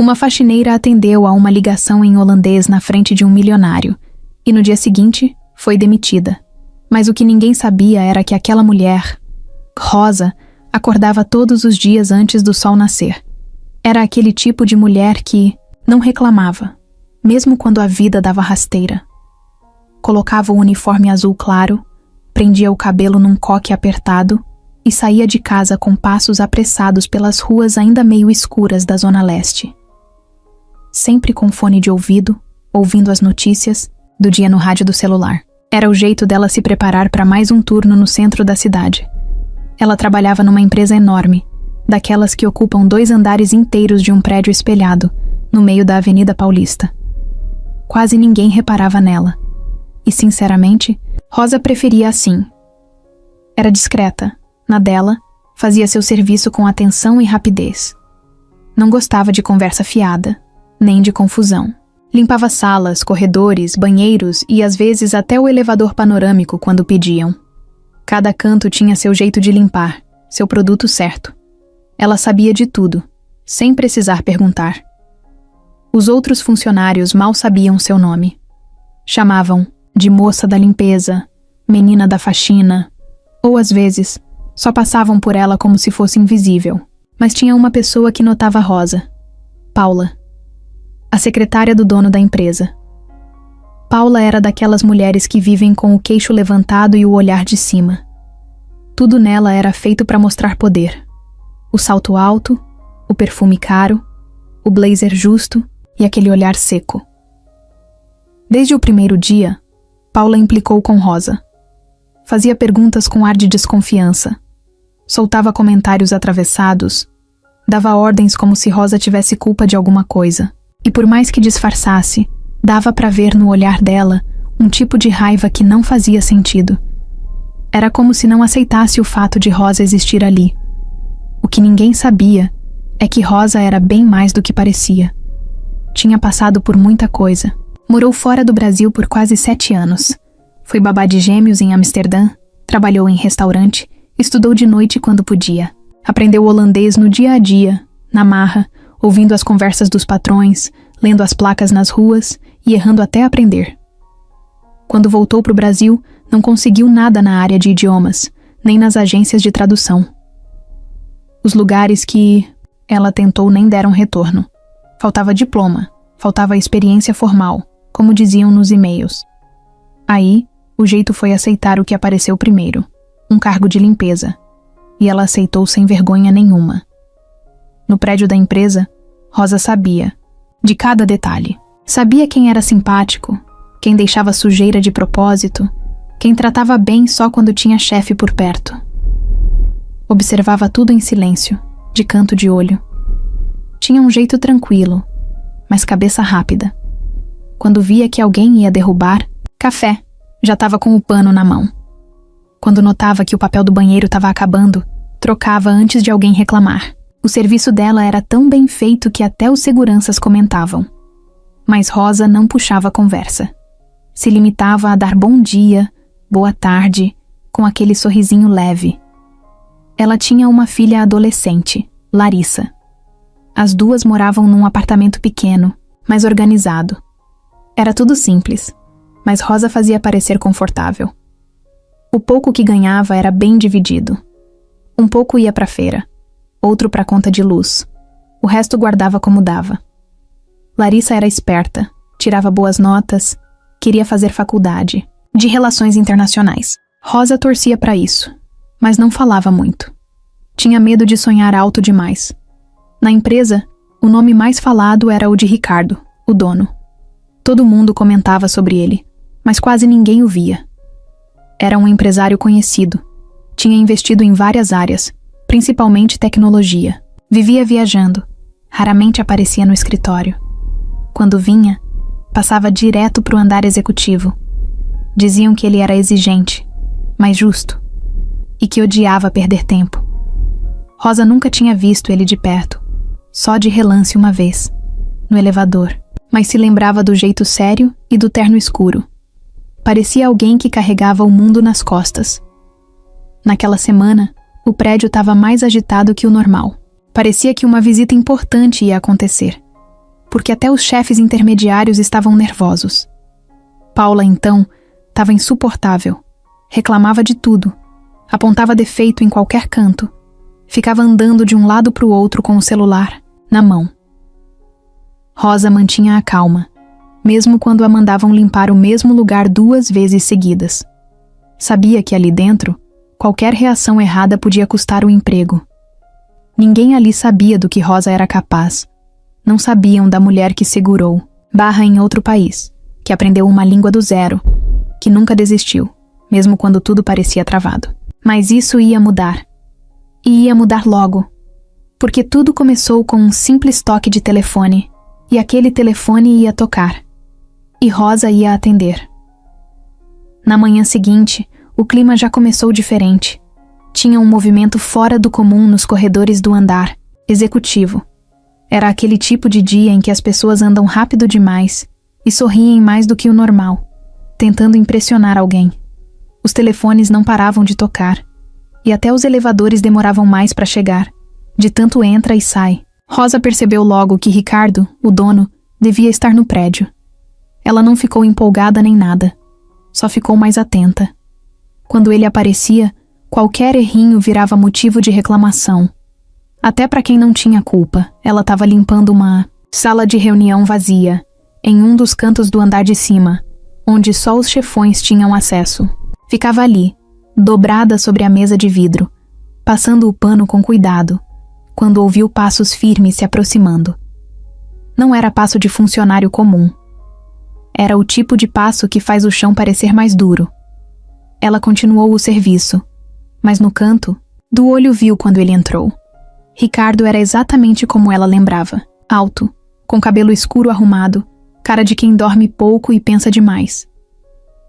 Uma faxineira atendeu a uma ligação em holandês na frente de um milionário, e no dia seguinte foi demitida. Mas o que ninguém sabia era que aquela mulher, Rosa, acordava todos os dias antes do sol nascer. Era aquele tipo de mulher que não reclamava, mesmo quando a vida dava rasteira. Colocava o uniforme azul claro, prendia o cabelo num coque apertado e saía de casa com passos apressados pelas ruas ainda meio escuras da Zona Leste. Sempre com fone de ouvido, ouvindo as notícias do dia no rádio do celular. Era o jeito dela se preparar para mais um turno no centro da cidade. Ela trabalhava numa empresa enorme, daquelas que ocupam 2 andares inteiros de um prédio espelhado, no meio da Avenida Paulista. Quase ninguém reparava nela. E, sinceramente, Rosa preferia assim. Era discreta, na dela, fazia seu serviço com atenção e rapidez. Não gostava de conversa fiada, nem de confusão. Limpava salas, corredores, banheiros e às vezes até o elevador panorâmico quando pediam. Cada canto tinha seu jeito de limpar, seu produto certo. Ela sabia de tudo, sem precisar perguntar. Os outros funcionários mal sabiam seu nome. Chamavam de moça da limpeza, menina da faxina, ou às vezes só passavam por ela como se fosse invisível. Mas tinha uma pessoa que notava Rosa, Paula, a secretária do dono da empresa. Paula era daquelas mulheres que vivem com o queixo levantado e o olhar de cima. Tudo nela era feito para mostrar poder. O salto alto, o perfume caro, o blazer justo e aquele olhar seco. Desde o primeiro dia, Paula implicou com Rosa. Fazia perguntas com ar de desconfiança. Soltava comentários atravessados. Dava ordens como se Rosa tivesse culpa de alguma coisa. E por mais que disfarçasse, dava para ver no olhar dela um tipo de raiva que não fazia sentido. Era como se não aceitasse o fato de Rosa existir ali. O que ninguém sabia é que Rosa era bem mais do que parecia. Tinha passado por muita coisa. Morou fora do Brasil por quase 7 anos. Foi babá de gêmeos em Amsterdã, trabalhou em restaurante, estudou de noite quando podia. Aprendeu holandês no dia a dia, na marra, ouvindo as conversas dos patrões, lendo as placas nas ruas e errando até aprender. Quando voltou para o Brasil, não conseguiu nada na área de idiomas, nem nas agências de tradução. Os lugares que ela tentou nem deram retorno. Faltava diploma, faltava experiência formal, como diziam nos e-mails. Aí, o jeito foi aceitar o que apareceu primeiro, um cargo de limpeza, e ela aceitou sem vergonha nenhuma. No prédio da empresa, Rosa sabia, de cada detalhe. Sabia quem era simpático, quem deixava sujeira de propósito, quem tratava bem só quando tinha chefe por perto. Observava tudo em silêncio, de canto de olho. Tinha um jeito tranquilo, mas cabeça rápida. Quando via que alguém ia derrubar, café, já estava com o pano na mão. Quando notava que o papel do banheiro estava acabando, trocava antes de alguém reclamar. O serviço dela era tão bem feito que até os seguranças comentavam. Mas Rosa não puxava a conversa. Se limitava a dar bom dia, boa tarde, com aquele sorrisinho leve. Ela tinha uma filha adolescente, Larissa. As duas moravam num apartamento pequeno, mas organizado. Era tudo simples, mas Rosa fazia parecer confortável. O pouco que ganhava era bem dividido. Um pouco ia para a feira, outro para a conta de luz. O resto guardava como dava. Larissa era esperta, tirava boas notas, queria fazer faculdade, de relações internacionais. Rosa torcia para isso, mas não falava muito. Tinha medo de sonhar alto demais. Na empresa, o nome mais falado era o de Ricardo, o dono. Todo mundo comentava sobre ele, mas quase ninguém o via. Era um empresário conhecido. Tinha investido em várias áreas, principalmente tecnologia. Vivia viajando, raramente aparecia no escritório. Quando vinha, passava direto para o andar executivo. Diziam que ele era exigente, mas justo, e que odiava perder tempo. Rosa nunca tinha visto ele de perto, só de relance uma vez, no elevador, mas se lembrava do jeito sério e do terno escuro. Parecia alguém que carregava o mundo nas costas. Naquela semana, o prédio estava mais agitado que o normal. Parecia que uma visita importante ia acontecer. porque até os chefes intermediários estavam nervosos. Paula, então, estava insuportável. Reclamava de tudo. Apontava defeito em qualquer canto. Ficava andando de um lado para o outro com o celular na mão. Rosa mantinha a calma, mesmo quando a mandavam limpar o mesmo lugar 2 vezes seguidas. Sabia que ali dentro, qualquer reação errada podia custar o emprego. Ninguém ali sabia do que Rosa era capaz. Não sabiam da mulher que segurou, barra em outro país, que aprendeu uma língua do zero, que nunca desistiu, mesmo quando tudo parecia travado. Mas isso ia mudar. E ia mudar logo. Porque tudo começou com um simples toque de telefone, e aquele telefone ia tocar. E Rosa ia atender. Na manhã seguinte, o clima já começou diferente. Tinha um movimento fora do comum nos corredores do andar executivo. Era aquele tipo de dia em que as pessoas andam rápido demais e sorriem mais do que o normal, tentando impressionar alguém. Os telefones não paravam de tocar, e até os elevadores demoravam mais para chegar, de tanto entra e sai. Rosa percebeu logo que Ricardo, o dono, devia estar no prédio. Ela não ficou empolgada nem nada, só ficou mais atenta. Quando ele aparecia, qualquer errinho virava motivo de reclamação. Até para quem não tinha culpa, ela estava limpando uma sala de reunião vazia, em um dos cantos do andar de cima, onde só os chefões tinham acesso. Ficava ali, dobrada sobre a mesa de vidro, passando o pano com cuidado, quando ouviu passos firmes se aproximando. Não era passo de funcionário comum. Era o tipo de passo que faz o chão parecer mais duro. Ela continuou o serviço, mas no canto, do olho viu quando ele entrou. Ricardo era exatamente como ela lembrava, alto, com cabelo escuro arrumado, cara de quem dorme pouco e pensa demais.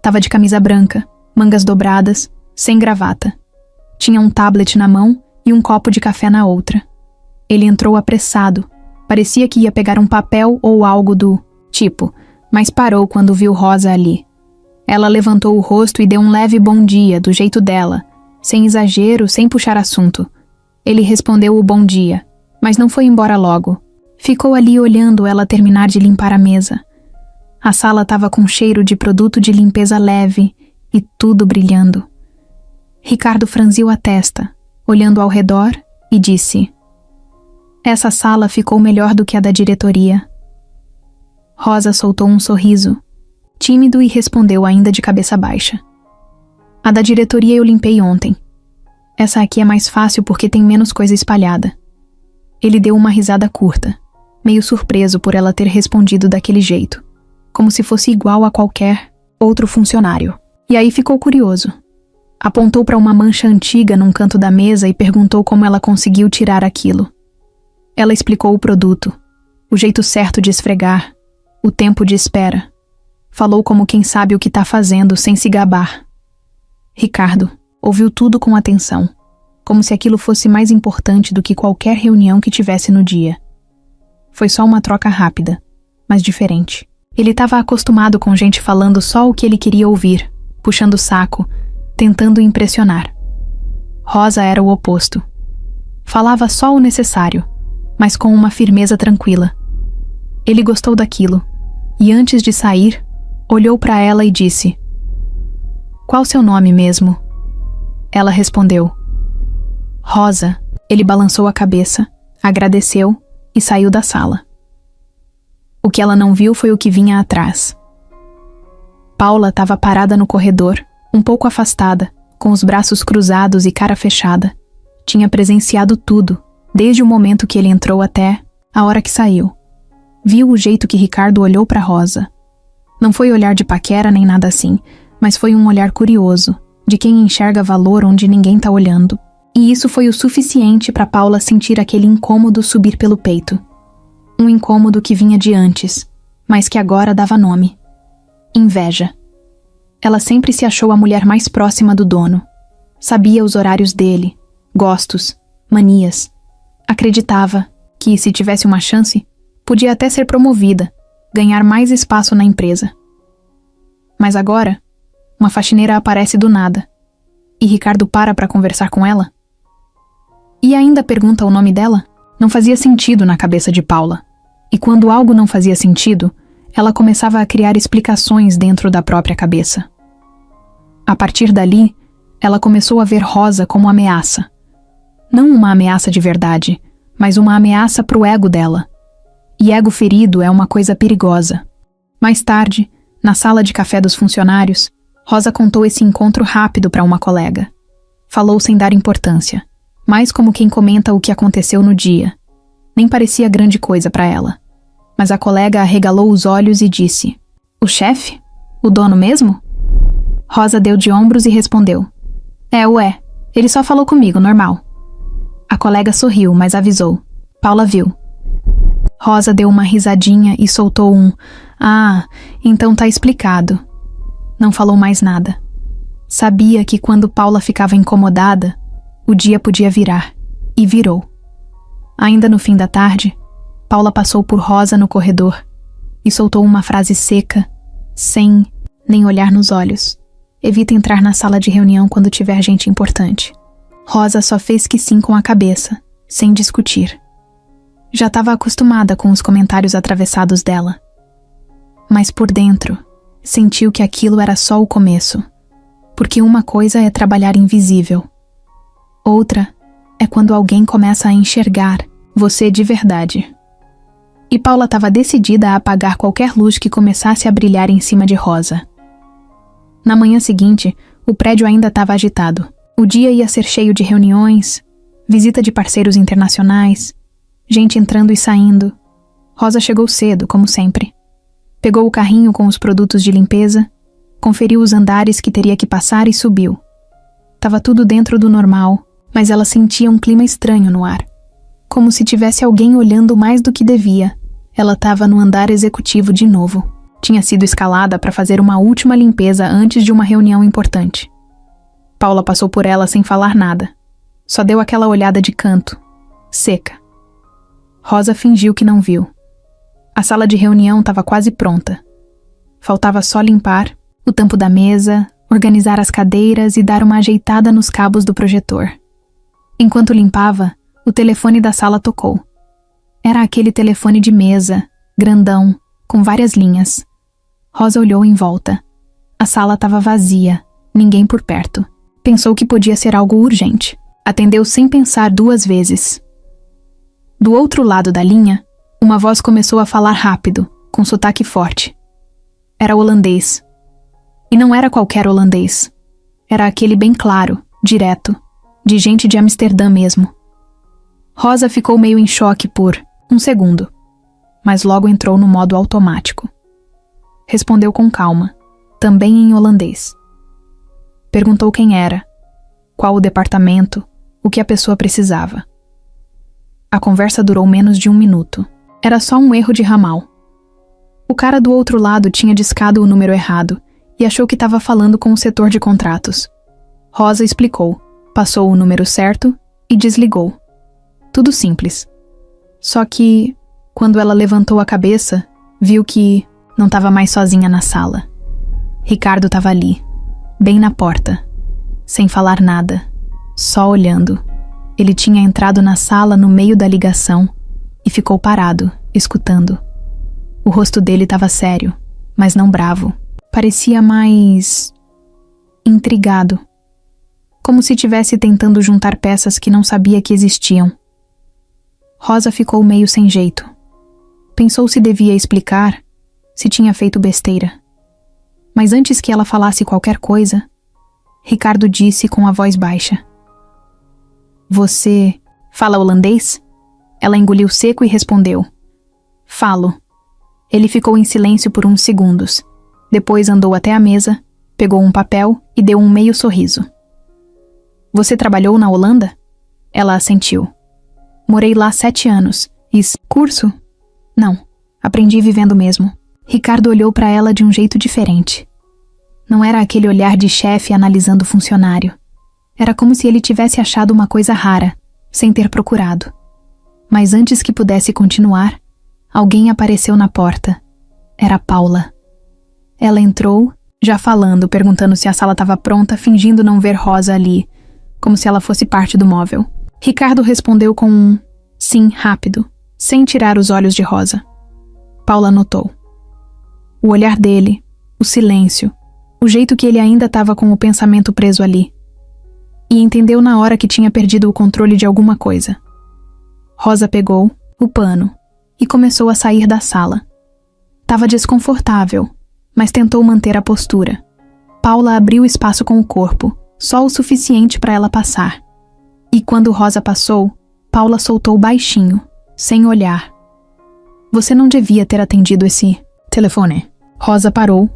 Tava de camisa branca, mangas dobradas, sem gravata. Tinha um tablet na mão e um copo de café na outra. Ele entrou apressado, parecia que ia pegar um papel ou algo do tipo, mas parou quando viu Rosa ali. Ela levantou o rosto e deu um leve bom dia, do jeito dela, sem exagero, sem puxar assunto. Ele respondeu o bom dia, mas não foi embora logo. Ficou ali olhando ela terminar de limpar a mesa. A sala estava com cheiro de produto de limpeza leve e tudo brilhando. Ricardo franziu a testa, olhando ao redor, e disse: "Essa sala ficou melhor do que a da diretoria." Rosa soltou um sorriso, tímido, e respondeu ainda de cabeça baixa: "A da diretoria eu limpei ontem. Essa aqui é mais fácil porque tem menos coisa espalhada." Ele deu uma risada curta, meio surpreso por ela ter respondido daquele jeito, como se fosse igual a qualquer outro funcionário. E aí ficou curioso. Apontou para uma mancha antiga num canto da mesa e perguntou como ela conseguiu tirar aquilo. Ela explicou o produto, o jeito certo de esfregar, o tempo de espera. Falou como quem sabe o que está fazendo sem se gabar. Ricardo ouviu tudo com atenção, como se aquilo fosse mais importante do que qualquer reunião que tivesse no dia. Foi só uma troca rápida, mas diferente. Ele estava acostumado com gente falando só o que ele queria ouvir, puxando o saco, tentando impressionar. Rosa era o oposto. Falava só o necessário, mas com uma firmeza tranquila. Ele gostou daquilo, e antes de sair, olhou para ela e disse: "Qual seu nome mesmo?" Ela respondeu: "Rosa." Ele balançou a cabeça, agradeceu e saiu da sala. O que ela não viu foi o que vinha atrás. Paula estava parada no corredor, um pouco afastada, com os braços cruzados e cara fechada. Tinha presenciado tudo, desde o momento que ele entrou até a hora que saiu. Viu o jeito que Ricardo olhou para Rosa. Não foi olhar de paquera nem nada assim, mas foi um olhar curioso, de quem enxerga valor onde ninguém tá olhando. E isso foi o suficiente para Paula sentir aquele incômodo subir pelo peito. Um incômodo que vinha de antes, mas que agora dava nome: inveja. Ela sempre se achou a mulher mais próxima do dono. Sabia os horários dele, gostos, manias. Acreditava que, se tivesse uma chance, podia até ser promovida, ganhar mais espaço na empresa. Mas agora, uma faxineira aparece do nada, e Ricardo para conversar com ela. E ainda pergunta o nome dela. Não fazia sentido na cabeça de Paula. E quando algo não fazia sentido, ela começava a criar explicações dentro da própria cabeça. A partir dali, ela começou a ver Rosa como ameaça. Não uma ameaça de verdade, mas uma ameaça pro ego dela. E ego ferido é uma coisa perigosa. Mais tarde, na sala de café dos funcionários, Rosa contou esse encontro rápido para uma colega. Falou sem dar importância, mais como quem comenta o que aconteceu no dia. Nem parecia grande coisa para ela. Mas a colega arregalou os olhos e disse: "O chefe? O dono mesmo?" Rosa deu de ombros e respondeu: Ué, ele só falou comigo, normal." A colega sorriu, mas avisou: "Paula viu." Rosa deu uma risadinha e soltou um: "Ah, então tá explicado." Não falou mais nada. Sabia que quando Paula ficava incomodada, o dia podia virar. E virou. Ainda no fim da tarde, Paula passou por Rosa no corredor e soltou uma frase seca, sem nem olhar nos olhos. "Evita entrar na sala de reunião quando tiver gente importante." Rosa só fez que sim com a cabeça, sem discutir. Já estava acostumada com os comentários atravessados dela. Mas por dentro, sentiu que aquilo era só o começo. Porque uma coisa é trabalhar invisível. Outra é quando alguém começa a enxergar você de verdade. E Paula estava decidida a apagar qualquer luz que começasse a brilhar em cima de Rosa. Na manhã seguinte, o prédio ainda estava agitado. O dia ia ser cheio de reuniões, visita de parceiros internacionais, gente entrando e saindo. Rosa chegou cedo, como sempre. Pegou o carrinho com os produtos de limpeza, conferiu os andares que teria que passar e subiu. Tava tudo dentro do normal, mas ela sentia um clima estranho no ar. Como se tivesse alguém olhando mais do que devia. Ela estava no andar executivo de novo. Tinha sido escalada para fazer uma última limpeza antes de uma reunião importante. Paula passou por ela sem falar nada. Só deu aquela olhada de canto, seca. Rosa fingiu que não viu. A sala de reunião estava quase pronta. Faltava só limpar o tampo da mesa, organizar as cadeiras e dar uma ajeitada nos cabos do projetor. Enquanto limpava, o telefone da sala tocou. Era aquele telefone de mesa, grandão, com várias linhas. Rosa olhou em volta. A sala estava vazia, ninguém por perto. Pensou que podia ser algo urgente. Atendeu sem pensar 2 vezes. Do outro lado da linha, uma voz começou a falar rápido, com sotaque forte. Era holandês. E não era qualquer holandês. Era aquele bem claro, direto, de gente de Amsterdã mesmo. Rosa ficou meio em choque por 1 segundo, mas logo entrou no modo automático. Respondeu com calma, também em holandês. Perguntou quem era, qual o departamento, o que a pessoa precisava. A conversa durou menos de 1 minuto. Era só um erro de ramal. O cara do outro lado tinha discado o número errado e achou que estava falando com o setor de contratos. Rosa explicou, passou o número certo e desligou. Tudo simples. Só que, quando ela levantou a cabeça, viu que não estava mais sozinha na sala. Ricardo estava ali, bem na porta, sem falar nada, só olhando. Ele tinha entrado na sala no meio da ligação e ficou parado, escutando. O rosto dele estava sério, mas não bravo. Parecia mais intrigado, como se estivesse tentando juntar peças que não sabia que existiam. Rosa ficou meio sem jeito. Pensou se devia explicar, se tinha feito besteira. Mas antes que ela falasse qualquer coisa, Ricardo disse com a voz baixa: "Você fala holandês?" Ela engoliu seco e respondeu: "Falo." Ele ficou em silêncio por uns segundos. Depois andou até a mesa, pegou um papel e deu um meio sorriso. "Você trabalhou na Holanda?" Ela assentiu. "Morei lá 7 anos. Curso? Não. Aprendi vivendo mesmo." Ricardo olhou para ela de um jeito diferente. Não era aquele olhar de chefe analisando o funcionário. Era como se ele tivesse achado uma coisa rara, sem ter procurado. Mas antes que pudesse continuar, alguém apareceu na porta. Era Paula. Ela entrou, já falando, perguntando se a sala estava pronta, fingindo não ver Rosa ali, como se ela fosse parte do móvel. Ricardo respondeu com um sim rápido, sem tirar os olhos de Rosa. Paula notou. O olhar dele, o silêncio, o jeito que ele ainda estava com o pensamento preso ali. E entendeu na hora que tinha perdido o controle de alguma coisa. Rosa pegou o pano e começou a sair da sala. Tava desconfortável, mas tentou manter a postura. Paula abriu espaço com o corpo, só o suficiente para ela passar. E quando Rosa passou, Paula soltou baixinho, sem olhar. Você não devia ter atendido esse telefone. Rosa parou,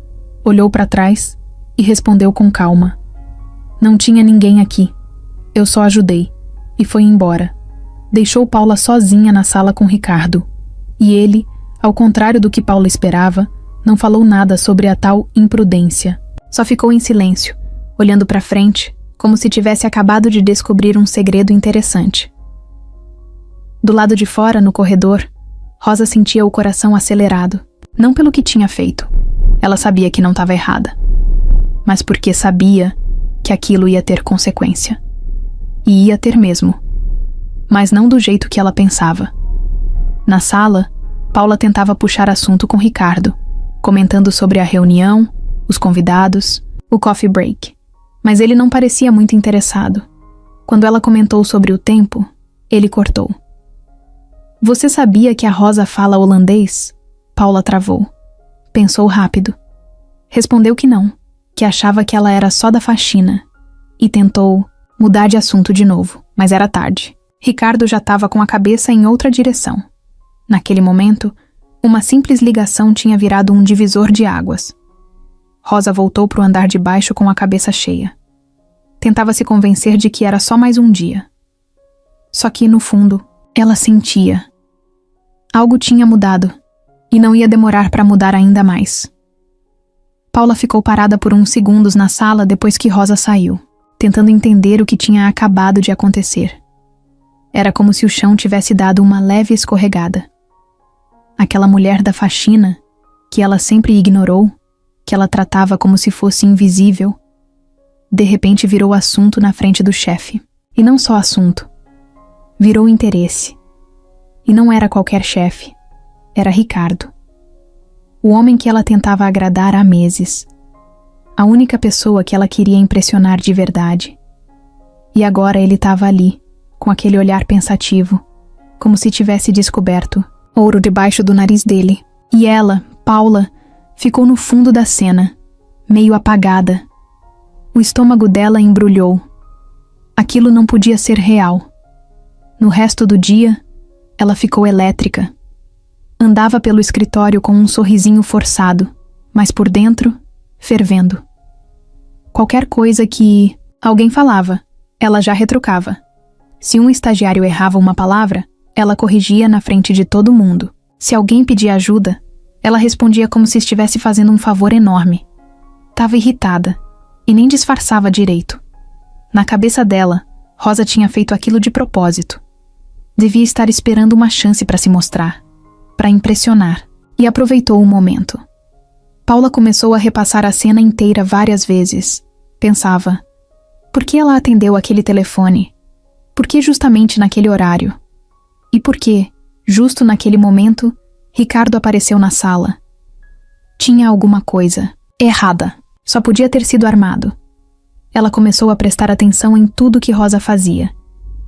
olhou para trás e respondeu com calma. Não tinha ninguém aqui. Eu só ajudei. E foi embora. Deixou Paula sozinha na sala com Ricardo. E ele, ao contrário do que Paula esperava, não falou nada sobre a tal imprudência. Só ficou em silêncio, olhando para frente, como se tivesse acabado de descobrir um segredo interessante. Do lado de fora, no corredor, Rosa sentia o coração acelerado. Não pelo que tinha feito. Ela sabia que não estava errada. Mas porque sabia que aquilo ia ter consequência. E ia ter mesmo. Mas não do jeito que ela pensava. Na sala, Paula tentava puxar assunto com Ricardo, comentando sobre a reunião, os convidados, o coffee break. Mas ele não parecia muito interessado. Quando ela comentou sobre o tempo, ele cortou. Você sabia que a Rosa fala holandês? Paula travou. Pensou rápido. Respondeu que não, que achava que ela era só da faxina. E tentou mudar de assunto de novo, mas era tarde. Ricardo já estava com a cabeça em outra direção. Naquele momento, uma simples ligação tinha virado um divisor de águas. Rosa voltou para o andar de baixo com a cabeça cheia. Tentava se convencer de que era só mais um dia. Só que, no fundo, ela sentia. Algo tinha mudado, e não ia demorar para mudar ainda mais. Paula ficou parada por uns segundos na sala depois que Rosa saiu, tentando entender o que tinha acabado de acontecer. Era como se o chão tivesse dado uma leve escorregada. Aquela mulher da faxina, que ela sempre ignorou, que ela tratava como se fosse invisível, de repente virou assunto na frente do chefe. E não só assunto. Virou interesse. E não era qualquer chefe. Era Ricardo. O homem que ela tentava agradar há meses. A única pessoa que ela queria impressionar de verdade. E agora ele estava ali, com aquele olhar pensativo, como se tivesse descoberto ouro debaixo do nariz dele. E ela, Paula, ficou no fundo da cena, meio apagada. O estômago dela embrulhou. Aquilo não podia ser real. No resto do dia, ela ficou elétrica. Andava pelo escritório com um sorrisinho forçado, mas por dentro, fervendo. Qualquer coisa que alguém falava, ela já retrucava. Se um estagiário errava uma palavra, ela corrigia na frente de todo mundo. Se alguém pedia ajuda, ela respondia como se estivesse fazendo um favor enorme. Tava irritada, e nem disfarçava direito. Na cabeça dela, Rosa tinha feito aquilo de propósito. Devia estar esperando uma chance para se mostrar, para impressionar, e aproveitou o momento. Paula começou a repassar a cena inteira várias vezes. Pensava, por que ela atendeu aquele telefone? Por que justamente naquele horário? E por que, justo naquele momento, Ricardo apareceu na sala? Tinha alguma coisa errada. Só podia ter sido armado. Ela começou a prestar atenção em tudo que Rosa fazia.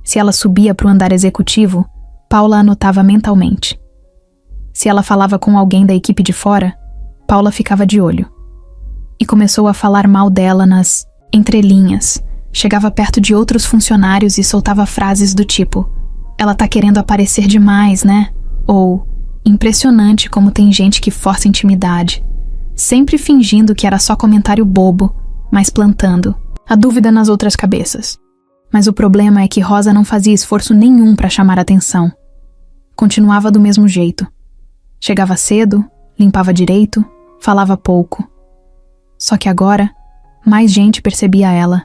Se ela subia para o andar executivo, Paula anotava mentalmente. Se ela falava com alguém da equipe de fora, Paula ficava de olho. E começou a falar mal dela nas entrelinhas. Chegava perto de outros funcionários e soltava frases do tipo: ela tá querendo aparecer demais, né? Ou, impressionante como tem gente que força intimidade. Sempre fingindo que era só comentário bobo, mas plantando a dúvida nas outras cabeças. Mas o problema é que Rosa não fazia esforço nenhum para chamar atenção. Continuava do mesmo jeito. Chegava cedo, limpava direito, falava pouco. Só que agora, mais gente percebia ela.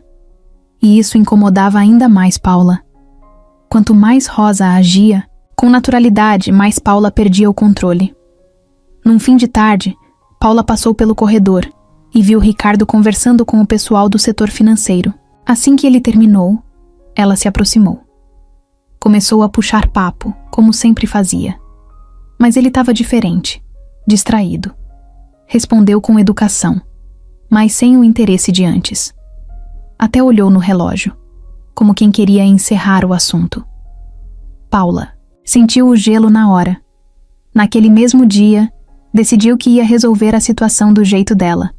E isso incomodava ainda mais Paula. Quanto mais Rosa agia, com naturalidade, mais Paula perdia o controle. Num fim de tarde, Paula passou pelo corredor e viu Ricardo conversando com o pessoal do setor financeiro. Assim que ele terminou, ela se aproximou. Começou a puxar papo, como sempre fazia. Mas ele estava diferente. distraído. Respondeu com educação, mas sem o interesse de antes. Até olhou no relógio, como quem queria encerrar o assunto. Paula sentiu o gelo na hora. Naquele mesmo dia, decidiu que ia resolver a situação do jeito dela.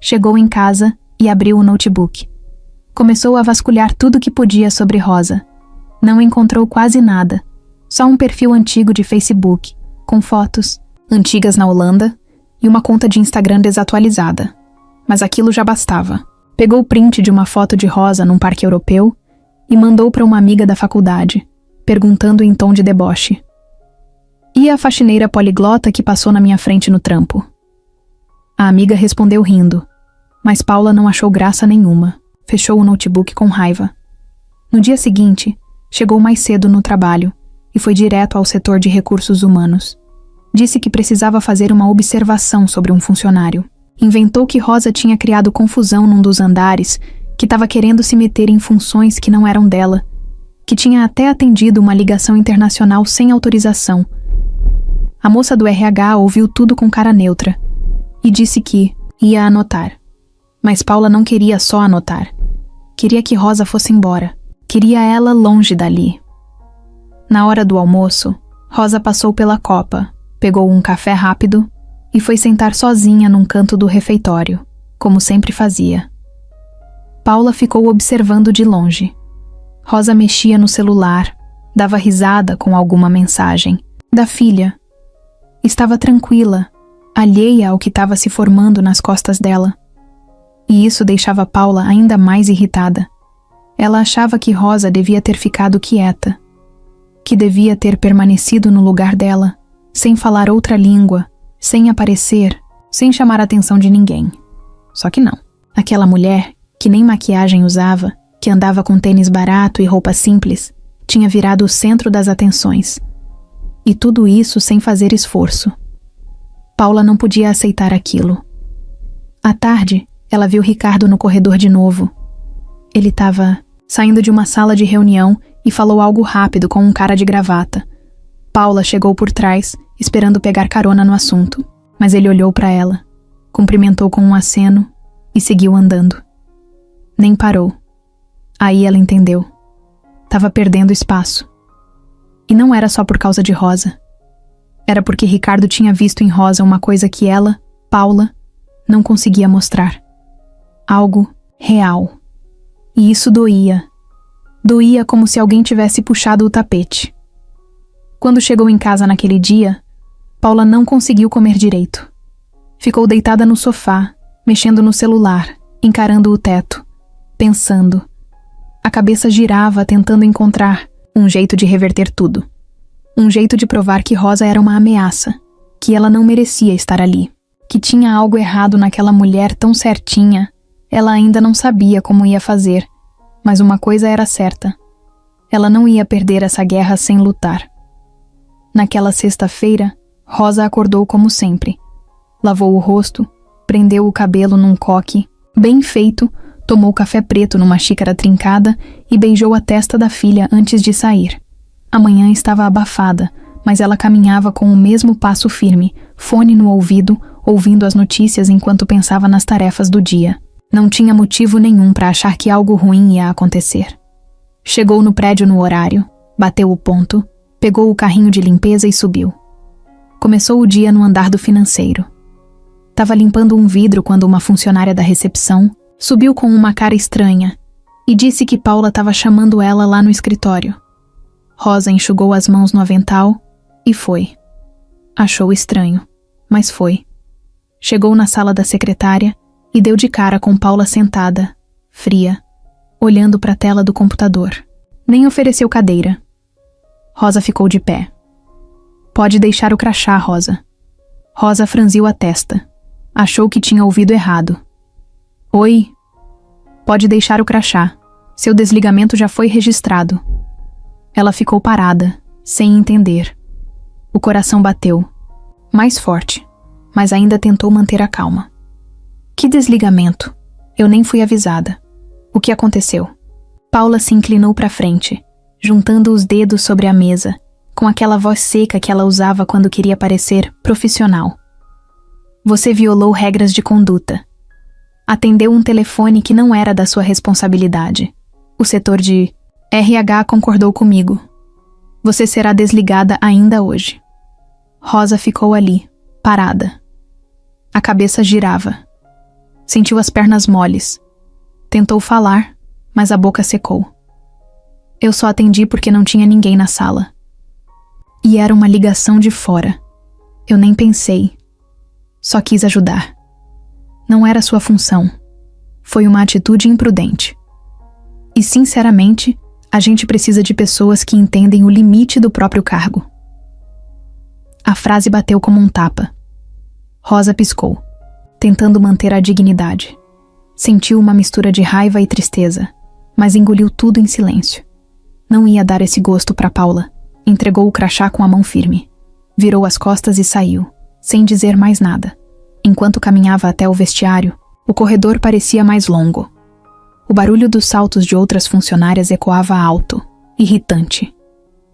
Chegou em casa e abriu o notebook. Começou a vasculhar tudo que podia sobre Rosa. Não encontrou quase nada, só um perfil antigo de Facebook, com fotos antigas na Holanda e uma conta de Instagram desatualizada. Mas aquilo já bastava. Pegou o print de uma foto de Rosa num parque europeu e mandou para uma amiga da faculdade, perguntando em tom de deboche. E a faxineira poliglota que passou na minha frente no trampo? A amiga respondeu rindo, mas Paula não achou graça nenhuma. Fechou o notebook com raiva. No dia seguinte, chegou mais cedo no trabalho e foi direto ao setor de recursos humanos. Disse que precisava fazer uma observação sobre um funcionário. Inventou que Rosa tinha criado confusão num dos andares, que estava querendo se meter em funções que não eram dela, que tinha até atendido uma ligação internacional sem autorização. A moça do RH ouviu tudo com cara neutra e disse que ia anotar. Mas Paula não queria só anotar. Queria que Rosa fosse embora. Queria ela longe dali. Na hora do almoço, Rosa passou pela copa, pegou um café rápido e foi sentar sozinha num canto do refeitório, como sempre fazia. Paula ficou observando de longe. Rosa mexia no celular, dava risada com alguma mensagem. Da filha. Estava tranquila, alheia ao que estava se formando nas costas dela. E isso deixava Paula ainda mais irritada. Ela achava que Rosa devia ter ficado quieta, que devia ter permanecido no lugar dela, sem falar outra língua, sem aparecer, sem chamar a atenção de ninguém. Só que não. Aquela mulher, que nem maquiagem usava, que andava com tênis barato e roupa simples, tinha virado o centro das atenções. E tudo isso sem fazer esforço. Paula não podia aceitar aquilo. À tarde, ela viu Ricardo no corredor de novo. Ele estava saindo de uma sala de reunião e falou algo rápido com um cara de gravata. Paula chegou por trás, esperando pegar carona no assunto, mas ele olhou para ela, cumprimentou com um aceno e seguiu andando. Nem parou. Aí ela entendeu. Estava perdendo espaço. E não era só por causa de Rosa. Era porque Ricardo tinha visto em Rosa uma coisa que ela, Paula, não conseguia mostrar. Algo real. E isso doía. Doía como se alguém tivesse puxado o tapete. Quando chegou em casa naquele dia, Paula não conseguiu comer direito. Ficou deitada no sofá, mexendo no celular, encarando o teto, pensando. A cabeça girava tentando encontrar um jeito de reverter tudo. Um jeito de provar que Rosa era uma ameaça, que ela não merecia estar ali, que tinha algo errado naquela mulher tão certinha. Ela ainda não sabia como ia fazer, mas uma coisa era certa. Ela não ia perder essa guerra sem lutar. Naquela sexta-feira, Rosa acordou como sempre. Lavou o rosto, prendeu o cabelo num coque, bem feito, tomou café preto numa xícara trincada e beijou a testa da filha antes de sair. A manhã estava abafada, mas ela caminhava com o mesmo passo firme, fone no ouvido, ouvindo as notícias enquanto pensava nas tarefas do dia. Não tinha motivo nenhum para achar que algo ruim ia acontecer. Chegou no prédio no horário, bateu o ponto, pegou o carrinho de limpeza e subiu. Começou o dia no andar do financeiro. Estava limpando um vidro quando uma funcionária da recepção subiu com uma cara estranha e disse que Paula estava chamando ela lá no escritório. Rosa enxugou as mãos no avental e foi. Achou estranho, mas foi. Chegou na sala da secretária e deu de cara com Paula sentada, fria, olhando para a tela do computador. Nem ofereceu cadeira. Rosa ficou de pé. Pode deixar o crachá, Rosa. Rosa franziu a testa. Achou que tinha ouvido errado. Oi? Pode deixar o crachá. Seu desligamento já foi registrado. Ela ficou parada, sem entender. O coração bateu. Mais forte, mas ainda tentou manter a calma. Que desligamento? Eu nem fui avisada. O que aconteceu? Paula se inclinou para frente, juntando os dedos sobre a mesa, com aquela voz seca que ela usava quando queria parecer profissional. Você violou regras de conduta. Atendeu um telefone que não era da sua responsabilidade. O setor de RH concordou comigo. Você será desligada ainda hoje. Rosa ficou ali, parada. A cabeça girava. Sentiu as pernas moles. Tentou falar, mas a boca secou. Eu só atendi porque não tinha ninguém na sala. E era uma ligação de fora. Eu nem pensei. Só quis ajudar. Não era sua função. Foi uma atitude imprudente. E, sinceramente, a gente precisa de pessoas que entendem o limite do próprio cargo. A frase bateu como um tapa. Rosa piscou, tentando manter a dignidade. Sentiu uma mistura de raiva e tristeza, mas engoliu tudo em silêncio. Não ia dar esse gosto para Paula. Entregou o crachá com a mão firme. Virou as costas e saiu, sem dizer mais nada. Enquanto caminhava até o vestiário, o corredor parecia mais longo. O barulho dos saltos de outras funcionárias ecoava alto, irritante.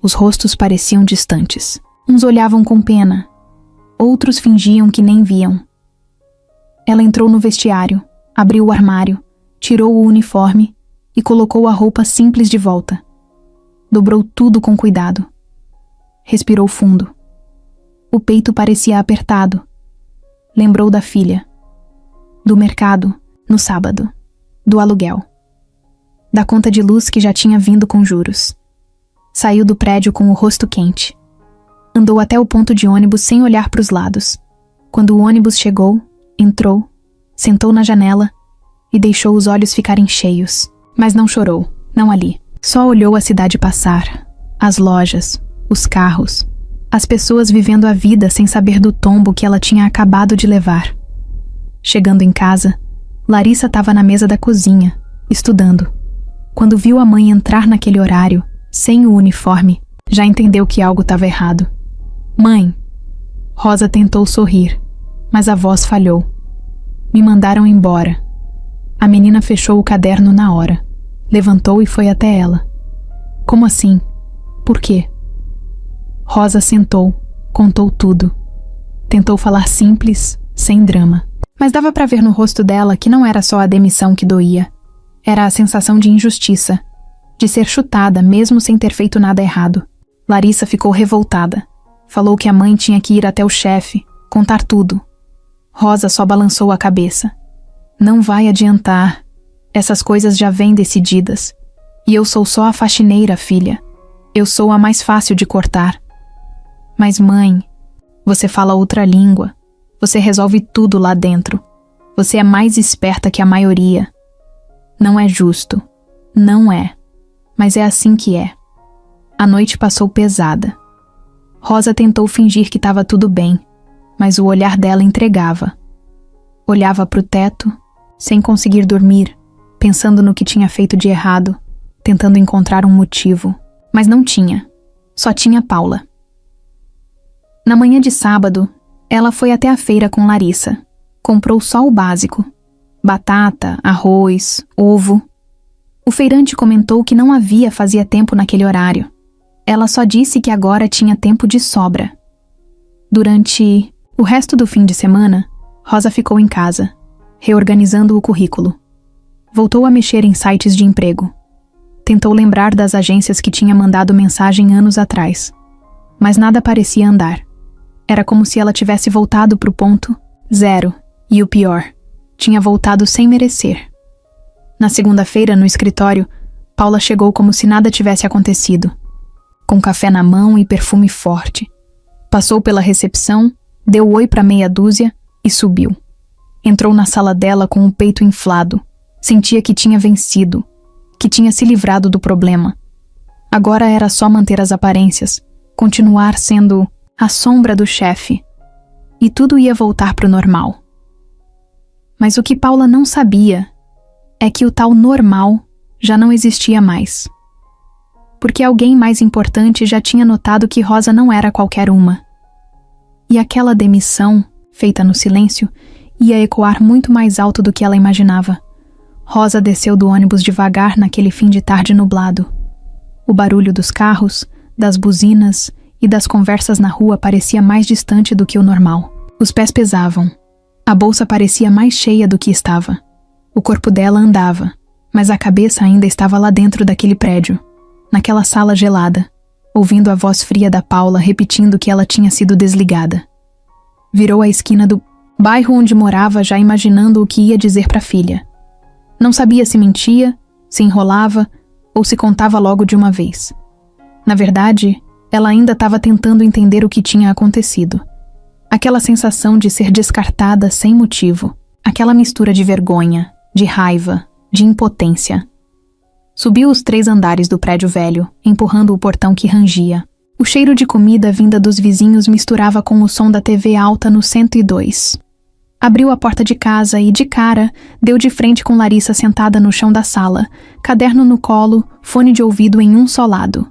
Os rostos pareciam distantes. Uns olhavam com pena. Outros fingiam que nem viam. Ela entrou no vestiário, abriu o armário, tirou o uniforme e colocou a roupa simples de volta. Dobrou tudo com cuidado. Respirou fundo. O peito parecia apertado. Lembrou da filha. Do mercado, no sábado. Do aluguel. Da conta de luz que já tinha vindo com juros. Saiu do prédio com o rosto quente. Andou até o ponto de ônibus sem olhar para os lados. Quando o ônibus chegou, entrou, sentou na janela e deixou os olhos ficarem cheios. Mas não chorou, não ali. Só olhou a cidade passar, as lojas, os carros, as pessoas vivendo a vida sem saber do tombo que ela tinha acabado de levar. Chegando em casa, Larissa estava na mesa da cozinha, estudando. Quando viu a mãe entrar naquele horário, sem o uniforme, já entendeu que algo estava errado. Mãe! Rosa tentou sorrir, mas a voz falhou. Me mandaram embora. A menina fechou o caderno na hora. Levantou e foi até ela. Como assim? Por quê? Rosa sentou, contou tudo. Tentou falar simples, sem drama. Mas dava para ver no rosto dela que não era só a demissão que doía. Era a sensação de injustiça, de ser chutada mesmo sem ter feito nada errado. Larissa ficou revoltada. Falou que a mãe tinha que ir até o chefe, contar tudo. Rosa só balançou a cabeça. Não vai adiantar. Essas coisas já vêm decididas. E eu sou só a faxineira, filha. Eu sou a mais fácil de cortar. Mas mãe, você fala outra língua. Você resolve tudo lá dentro. Você é mais esperta que a maioria. Não é justo. Não é. Mas é assim que é. A noite passou pesada. Rosa tentou fingir que estava tudo bem, mas o olhar dela entregava. Olhava para o teto, sem conseguir dormir, pensando no que tinha feito de errado, tentando encontrar um motivo. Mas não tinha. Só tinha Paula. Na manhã de sábado, ela foi até a feira com Larissa. Comprou só o básico. Batata, arroz, ovo. O feirante comentou que não havia fazia tempo naquele horário. Ela só disse que agora tinha tempo de sobra. Durante o resto do fim de semana, Rosa ficou em casa, reorganizando o currículo. Voltou a mexer em sites de emprego. Tentou lembrar das agências que tinha mandado mensagem anos atrás. Mas nada parecia andar. Era como se ela tivesse voltado para o ponto zero. E o pior, tinha voltado sem merecer. Na segunda-feira, no escritório, Paula chegou como se nada tivesse acontecido. Com café na mão e perfume forte. Passou pela recepção, deu oi para meia dúzia e subiu. Entrou na sala dela com o peito inflado. Sentia que tinha vencido, que tinha se livrado do problema. Agora era só manter as aparências, continuar sendo a sombra do chefe. E tudo ia voltar para o normal. Mas o que Paula não sabia é que o tal normal já não existia mais. Porque alguém mais importante já tinha notado que Rosa não era qualquer uma. E aquela demissão, feita no silêncio, ia ecoar muito mais alto do que ela imaginava. Rosa desceu do ônibus devagar naquele fim de tarde nublado. O barulho dos carros, das buzinas e das conversas na rua parecia mais distante do que o normal. Os pés pesavam. A bolsa parecia mais cheia do que estava. O corpo dela andava, mas a cabeça ainda estava lá dentro daquele prédio, naquela sala gelada, ouvindo a voz fria da Paula repetindo que ela tinha sido desligada. Virou a esquina do bairro onde morava, já imaginando o que ia dizer para a filha. Não sabia se mentia, se enrolava ou se contava logo de uma vez. Na verdade, ela ainda estava tentando entender o que tinha acontecido. Aquela sensação de ser descartada sem motivo, aquela mistura de vergonha, de raiva, de impotência. Subiu os 3 andares do prédio velho, empurrando o portão que rangia. O cheiro de comida vinda dos vizinhos misturava com o som da TV alta no 102. Abriu a porta de casa e, de cara, deu de frente com Larissa sentada no chão da sala, caderno no colo, fone de ouvido em um só lado.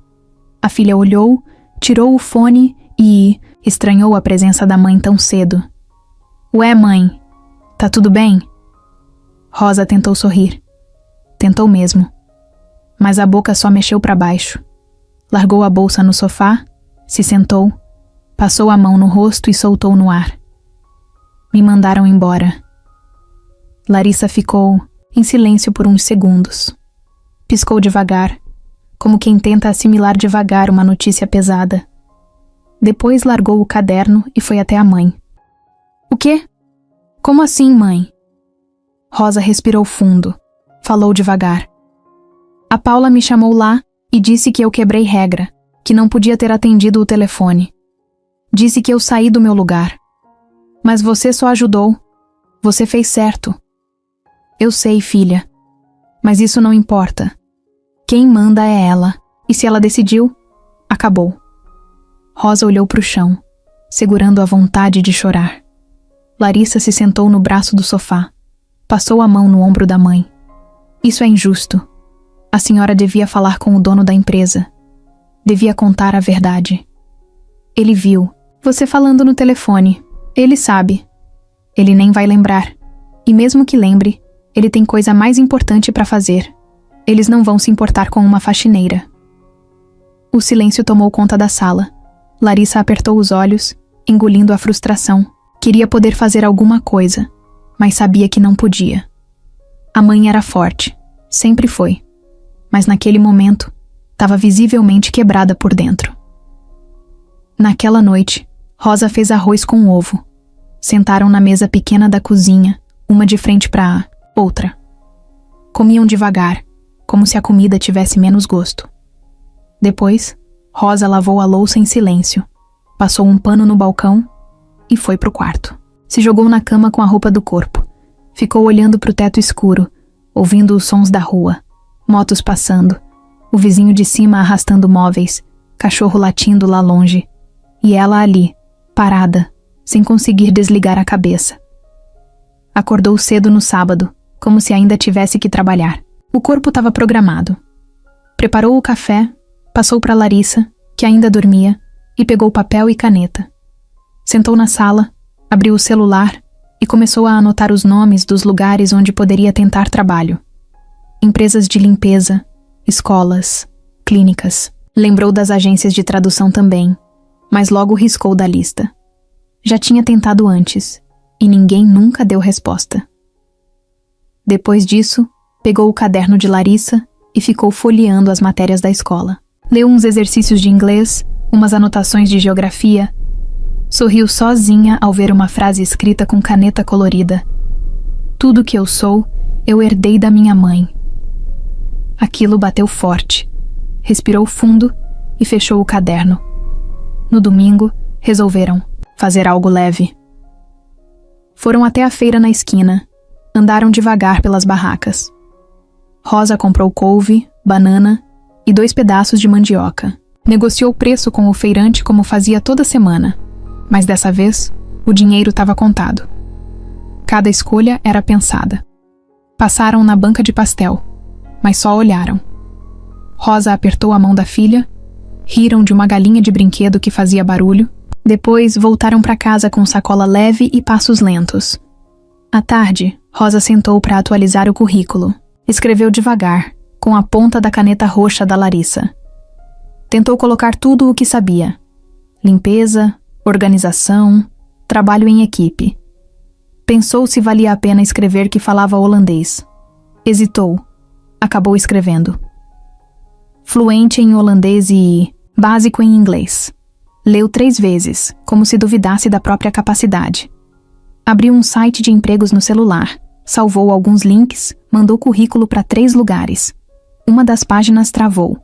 A filha olhou, tirou o fone e estranhou a presença da mãe tão cedo. Ué, mãe, tá tudo bem? Rosa tentou sorrir. Tentou mesmo. Mas a boca só mexeu para baixo. Largou a bolsa no sofá, se sentou, passou a mão no rosto e soltou no ar. Me mandaram embora. Larissa ficou em silêncio por uns segundos. Piscou devagar, como quem tenta assimilar devagar uma notícia pesada. Depois largou o caderno e foi até a mãe. O quê? Como assim, mãe? Rosa respirou fundo. Falou devagar. A Paula me chamou lá e disse que eu quebrei regra, que não podia ter atendido o telefone. Disse que eu saí do meu lugar. Mas você só ajudou. Você fez certo. Eu sei, filha. Mas isso não importa. Quem manda é ela. E se ela decidiu, acabou. Rosa olhou para o chão, segurando a vontade de chorar. Larissa se sentou no braço do sofá. Passou a mão no ombro da mãe. Isso é injusto. A senhora devia falar com o dono da empresa. Devia contar a verdade. Ele viu você falando no telefone. Ele sabe. Ele nem vai lembrar. E mesmo que lembre, ele tem coisa mais importante para fazer. Eles não vão se importar com uma faxineira. O silêncio tomou conta da sala. Larissa apertou os olhos, engolindo a frustração. Queria poder fazer alguma coisa, mas sabia que não podia. A mãe era forte. Sempre foi. Mas naquele momento, estava visivelmente quebrada por dentro. Naquela noite, Rosa fez arroz com ovo. Sentaram na mesa pequena da cozinha, uma de frente para a outra. Comiam devagar, como se a comida tivesse menos gosto. Depois, Rosa lavou a louça em silêncio, passou um pano no balcão e foi pro quarto. Se jogou na cama com a roupa do corpo. Ficou olhando pro teto escuro, ouvindo os sons da rua. Motos passando, o vizinho de cima arrastando móveis, cachorro latindo lá longe. E ela ali, parada, sem conseguir desligar a cabeça. Acordou cedo no sábado, como se ainda tivesse que trabalhar. O corpo estava programado. Preparou o café, passou para Larissa, que ainda dormia, e pegou papel e caneta. Sentou na sala, abriu o celular e começou a anotar os nomes dos lugares onde poderia tentar trabalho. Empresas de limpeza, escolas, clínicas. Lembrou das agências de tradução também, mas logo riscou da lista. Já tinha tentado antes, e ninguém nunca deu resposta. Depois disso, pegou o caderno de Larissa e ficou folheando as matérias da escola. Leu uns exercícios de inglês, umas anotações de geografia. Sorriu sozinha ao ver uma frase escrita com caneta colorida. Tudo que eu sou, eu herdei da minha mãe. Aquilo bateu forte. Respirou fundo e fechou o caderno. No domingo, resolveram fazer algo leve. Foram até a feira na esquina. Andaram devagar pelas barracas. Rosa comprou couve, banana e 2 pedaços de mandioca. Negociou o preço com o feirante como fazia toda semana. Mas dessa vez, o dinheiro estava contado. Cada escolha era pensada. Passaram na banca de pastel, mas só olharam. Rosa apertou a mão da filha, riram de uma galinha de brinquedo que fazia barulho, depois voltaram para casa com sacola leve e passos lentos. À tarde, Rosa sentou para atualizar o currículo. Escreveu devagar, com a ponta da caneta roxa da Larissa. Tentou colocar tudo o que sabia. Limpeza, organização, trabalho em equipe. Pensou se valia a pena escrever que falava holandês. Hesitou. Acabou escrevendo. Fluente em holandês e básico em inglês. Leu 3 vezes, como se duvidasse da própria capacidade. Abriu um site de empregos no celular, salvou alguns links, mandou currículo para 3 lugares. Uma das páginas travou.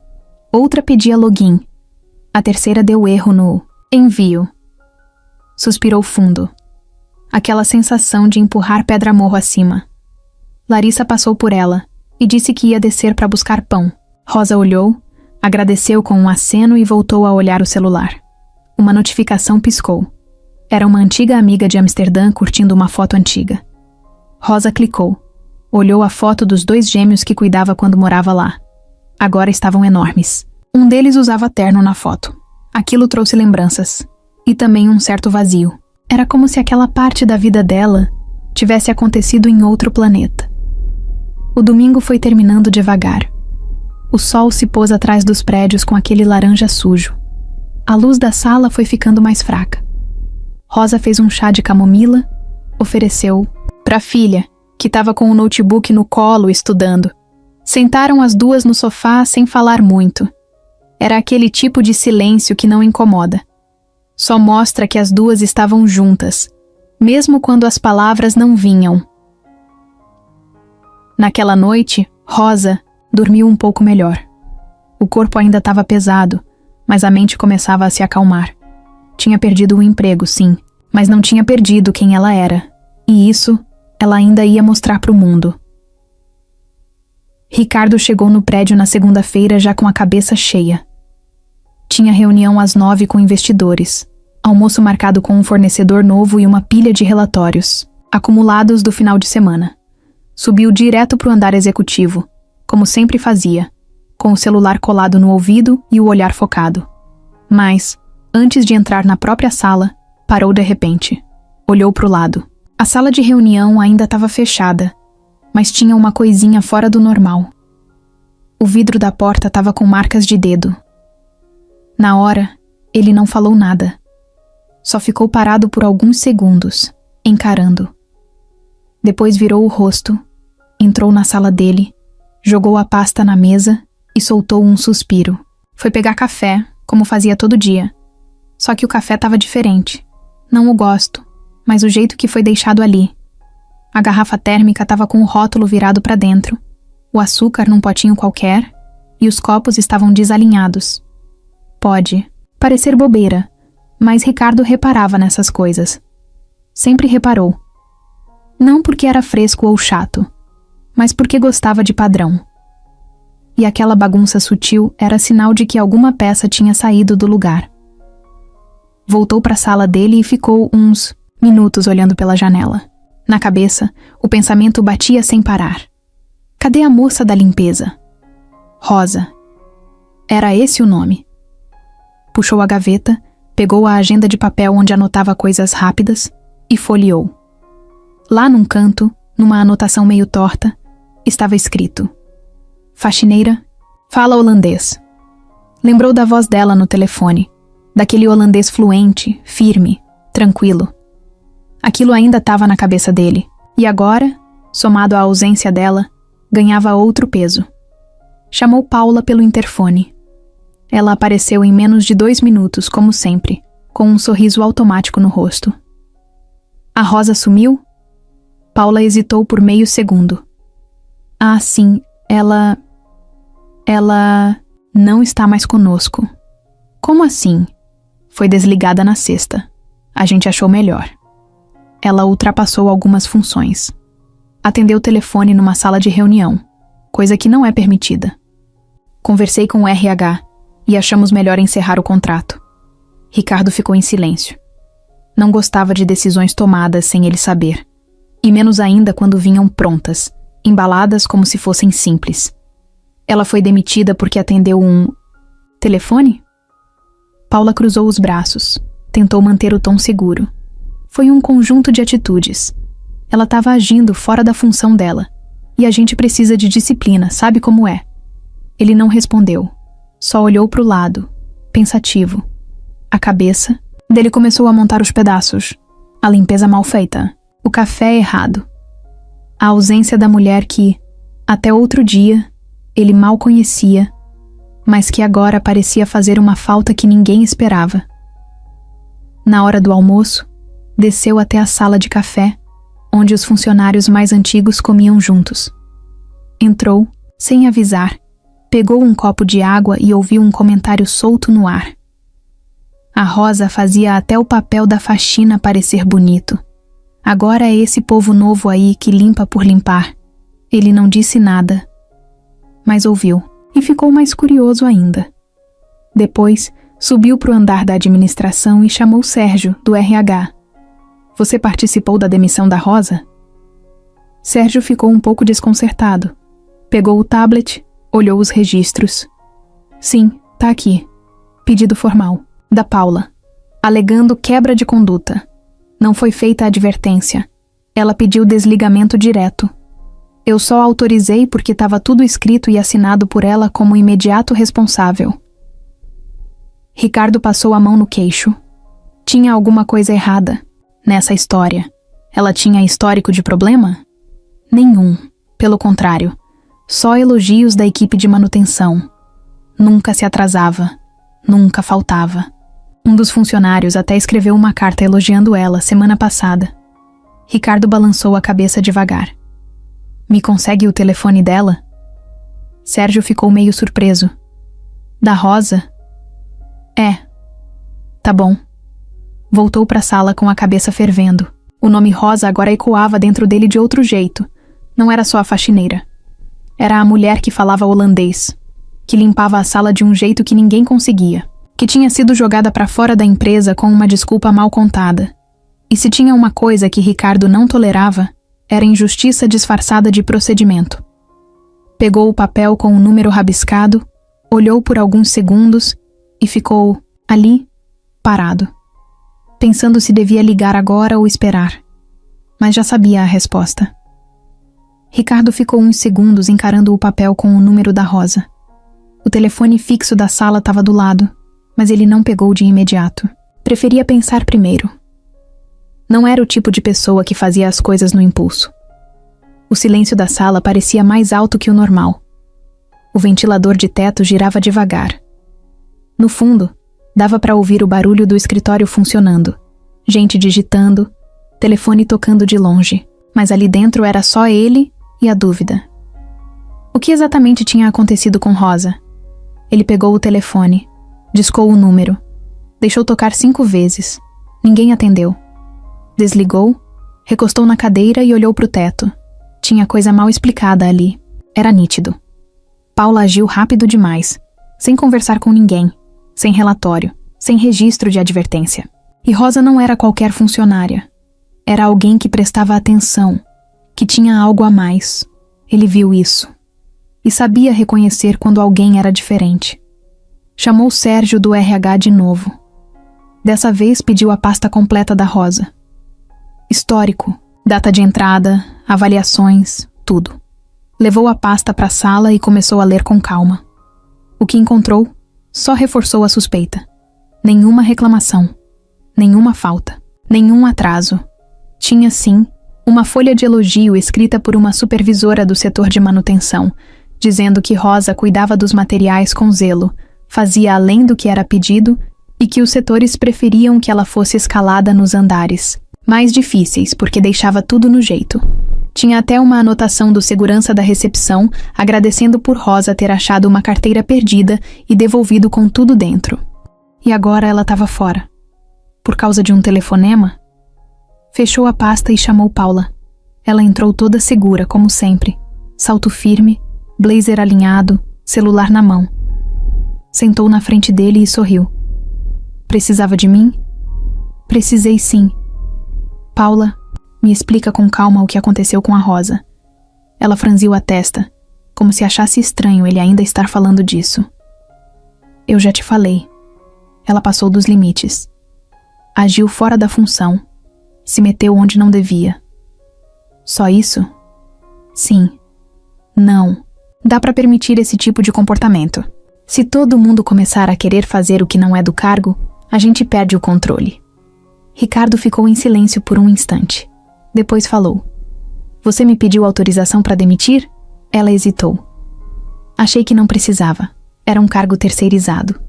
Outra pedia login. A terceira deu erro no envio. Suspirou fundo. Aquela sensação de empurrar pedra morro acima. Larissa passou por ela e disse que ia descer para buscar pão. Rosa olhou, agradeceu com um aceno e voltou a olhar o celular. Uma notificação piscou. Era uma antiga amiga de Amsterdã curtindo uma foto antiga. Rosa clicou. Olhou a foto dos 2 gêmeos que cuidava quando morava lá. Agora estavam enormes. Um deles usava terno na foto. Aquilo trouxe lembranças. E também um certo vazio. Era como se aquela parte da vida dela tivesse acontecido em outro planeta. O domingo foi terminando devagar. O sol se pôs atrás dos prédios com aquele laranja sujo. A luz da sala foi ficando mais fraca. Rosa fez um chá de camomila, ofereceu para a filha, que estava com o notebook no colo estudando. Sentaram as 2 no sofá sem falar muito. Era aquele tipo de silêncio que não incomoda. Só mostra que as 2 estavam juntas, mesmo quando as palavras não vinham. Naquela noite, Rosa dormiu um pouco melhor. O corpo ainda estava pesado, mas a mente começava a se acalmar. Tinha perdido o emprego, sim, mas não tinha perdido quem ela era. E isso ela ainda ia mostrar para o mundo. Ricardo chegou no prédio na segunda-feira já com a cabeça cheia. Tinha reunião às 9 com investidores, almoço marcado com um fornecedor novo e uma pilha de relatórios, acumulados do final de semana. Subiu direto para o andar executivo, como sempre fazia, com o celular colado no ouvido e o olhar focado. Mas, antes de entrar na própria sala, parou de repente. Olhou para o lado. A sala de reunião ainda estava fechada, mas tinha uma coisinha fora do normal. O vidro da porta estava com marcas de dedo. Na hora, ele não falou nada. Só ficou parado por alguns segundos, encarando. Depois virou o rosto, entrou na sala dele, jogou a pasta na mesa e soltou um suspiro. Foi pegar café, como fazia todo dia. Só que o café estava diferente. Não o gosto, mas o jeito que foi deixado ali. A garrafa térmica estava com o rótulo virado para dentro, o açúcar num potinho qualquer e os copos estavam desalinhados. Pode parecer bobeira, mas Ricardo reparava nessas coisas. Sempre reparou. Não porque era fresco ou chato, mas porque gostava de padrão. E aquela bagunça sutil era sinal de que alguma peça tinha saído do lugar. Voltou para a sala dele e ficou uns minutos olhando pela janela. Na cabeça, o pensamento batia sem parar. Cadê a moça da limpeza? Rosa. Era esse o nome. Puxou a gaveta, pegou a agenda de papel onde anotava coisas rápidas e folheou. Lá num canto, numa anotação meio torta, estava escrito: faxineira, fala holandês. Lembrou da voz dela no telefone, daquele holandês fluente, firme, tranquilo. Aquilo ainda estava na cabeça dele, e agora, somado à ausência dela, ganhava outro peso. Chamou Paula pelo interfone. Ela apareceu em menos de 2 minutos, como sempre, com um sorriso automático no rosto. A Rosa sumiu? Paula hesitou por meio segundo. Ah, sim, ela não está mais conosco. Como assim? Foi desligada na sexta. A gente achou melhor. Ela ultrapassou algumas funções. Atendeu o telefone numa sala de reunião, coisa que não é permitida. Conversei com o RH e achamos melhor encerrar o contrato. Ricardo ficou em silêncio. Não gostava de decisões tomadas sem ele saber, e menos ainda quando vinham prontas, embaladas como se fossem simples. Ela foi demitida porque atendeu um telefone? Paula cruzou os braços, tentou manter o tom seguro. Foi um conjunto de atitudes. Ela estava agindo fora da função dela, e a gente precisa de disciplina, sabe como é? Ele não respondeu, só olhou para o lado, pensativo. A cabeça dele começou a montar os pedaços. A limpeza mal feita, O café errado. A ausência da mulher que, até outro dia, ele mal conhecia, mas que agora parecia fazer uma falta que ninguém esperava. Na hora do almoço, desceu até a sala de café, onde os funcionários mais antigos comiam juntos. Entrou, sem avisar, pegou um copo de água e ouviu um comentário solto no ar. A Rosa fazia até o papel da faxina parecer bonito. Agora é esse povo novo aí que limpa por limpar. Ele não disse nada, mas ouviu e ficou mais curioso ainda. Depois, subiu para o andar da administração e chamou Sérgio, do RH. Você participou da demissão da Rosa? Sérgio ficou um pouco desconcertado. Pegou o tablet, olhou os registros. Sim, tá aqui. Pedido formal, da Paula, alegando quebra de conduta. Não foi feita a advertência. Ela pediu desligamento direto. Eu só autorizei porque estava tudo escrito e assinado por ela como imediato responsável. Ricardo passou a mão no queixo. Tinha alguma coisa errada nessa história. Ela tinha histórico de problema? Nenhum. Pelo contrário, só elogios da equipe de manutenção. Nunca se atrasava. Nunca faltava. Um dos funcionários até escreveu uma carta elogiando ela semana passada. Ricardo balançou a cabeça devagar. Me consegue o telefone dela? Sérgio ficou meio surpreso. Da Rosa? É. Tá bom. Voltou para a sala com a cabeça fervendo. O nome Rosa agora ecoava dentro dele de outro jeito. Não era só a faxineira. Era a mulher que falava holandês, que limpava a sala de um jeito que ninguém conseguia, que tinha sido jogada para fora da empresa com uma desculpa mal contada. E se tinha uma coisa que Ricardo não tolerava, era injustiça disfarçada de procedimento. Pegou o papel com o número rabiscado, olhou por alguns segundos e ficou ali, parado, pensando se devia ligar agora ou esperar. Mas já sabia a resposta. Ricardo ficou uns segundos encarando o papel com o número da Rosa. O telefone fixo da sala estava do lado, mas ele não pegou de imediato. Preferia pensar primeiro. Não era o tipo de pessoa que fazia as coisas no impulso. O silêncio da sala parecia mais alto que o normal. O ventilador de teto girava devagar. No fundo, dava para ouvir o barulho do escritório funcionando, gente digitando, telefone tocando de longe, mas ali dentro era só ele e a dúvida. O que exatamente tinha acontecido com Rosa? Ele pegou o telefone, discou o número, deixou tocar 5 vezes. Ninguém atendeu. Desligou, recostou na cadeira e olhou para o teto. Tinha coisa mal explicada ali. Era nítido. Paula agiu rápido demais, sem conversar com ninguém, sem relatório, sem registro de advertência. E Rosa não era qualquer funcionária. Era alguém que prestava atenção, que tinha algo a mais. Ele viu isso. E sabia reconhecer quando alguém era diferente. Chamou Sérgio do RH de novo. Dessa vez pediu a pasta completa da Rosa. Histórico, data de entrada, avaliações, tudo. Levou a pasta para a sala e começou a ler com calma. O que encontrou só reforçou a suspeita. Nenhuma reclamação, nenhuma falta, nenhum atraso. Tinha, sim, uma folha de elogio escrita por uma supervisora do setor de manutenção, dizendo que Rosa cuidava dos materiais com zelo, fazia além do que era pedido e que os setores preferiam que ela fosse escalada nos andares mais difíceis, porque deixava tudo no jeito. Tinha até uma anotação do segurança da recepção, agradecendo por Rosa ter achado uma carteira perdida e devolvido com tudo dentro. E agora ela estava fora. Por causa de um telefonema? Fechou a pasta e chamou Paula. Ela entrou toda segura, como sempre. Salto firme, blazer alinhado, celular na mão. Sentou na frente dele e sorriu. Precisava de mim? Precisei, sim. Paula, me explica com calma o que aconteceu com a Rosa. Ela franziu a testa, como se achasse estranho ele ainda estar falando disso. Eu já te falei. Ela passou dos limites. Agiu fora da função. Se meteu onde não devia. Só isso? Sim. Não. Dá pra permitir esse tipo de comportamento. Se todo mundo começar a querer fazer o que não é do cargo, a gente perde o controle. Ricardo ficou em silêncio por um instante. Depois falou: Você me pediu autorização para demitir? Ela hesitou. Achei que não precisava. Era um cargo terceirizado.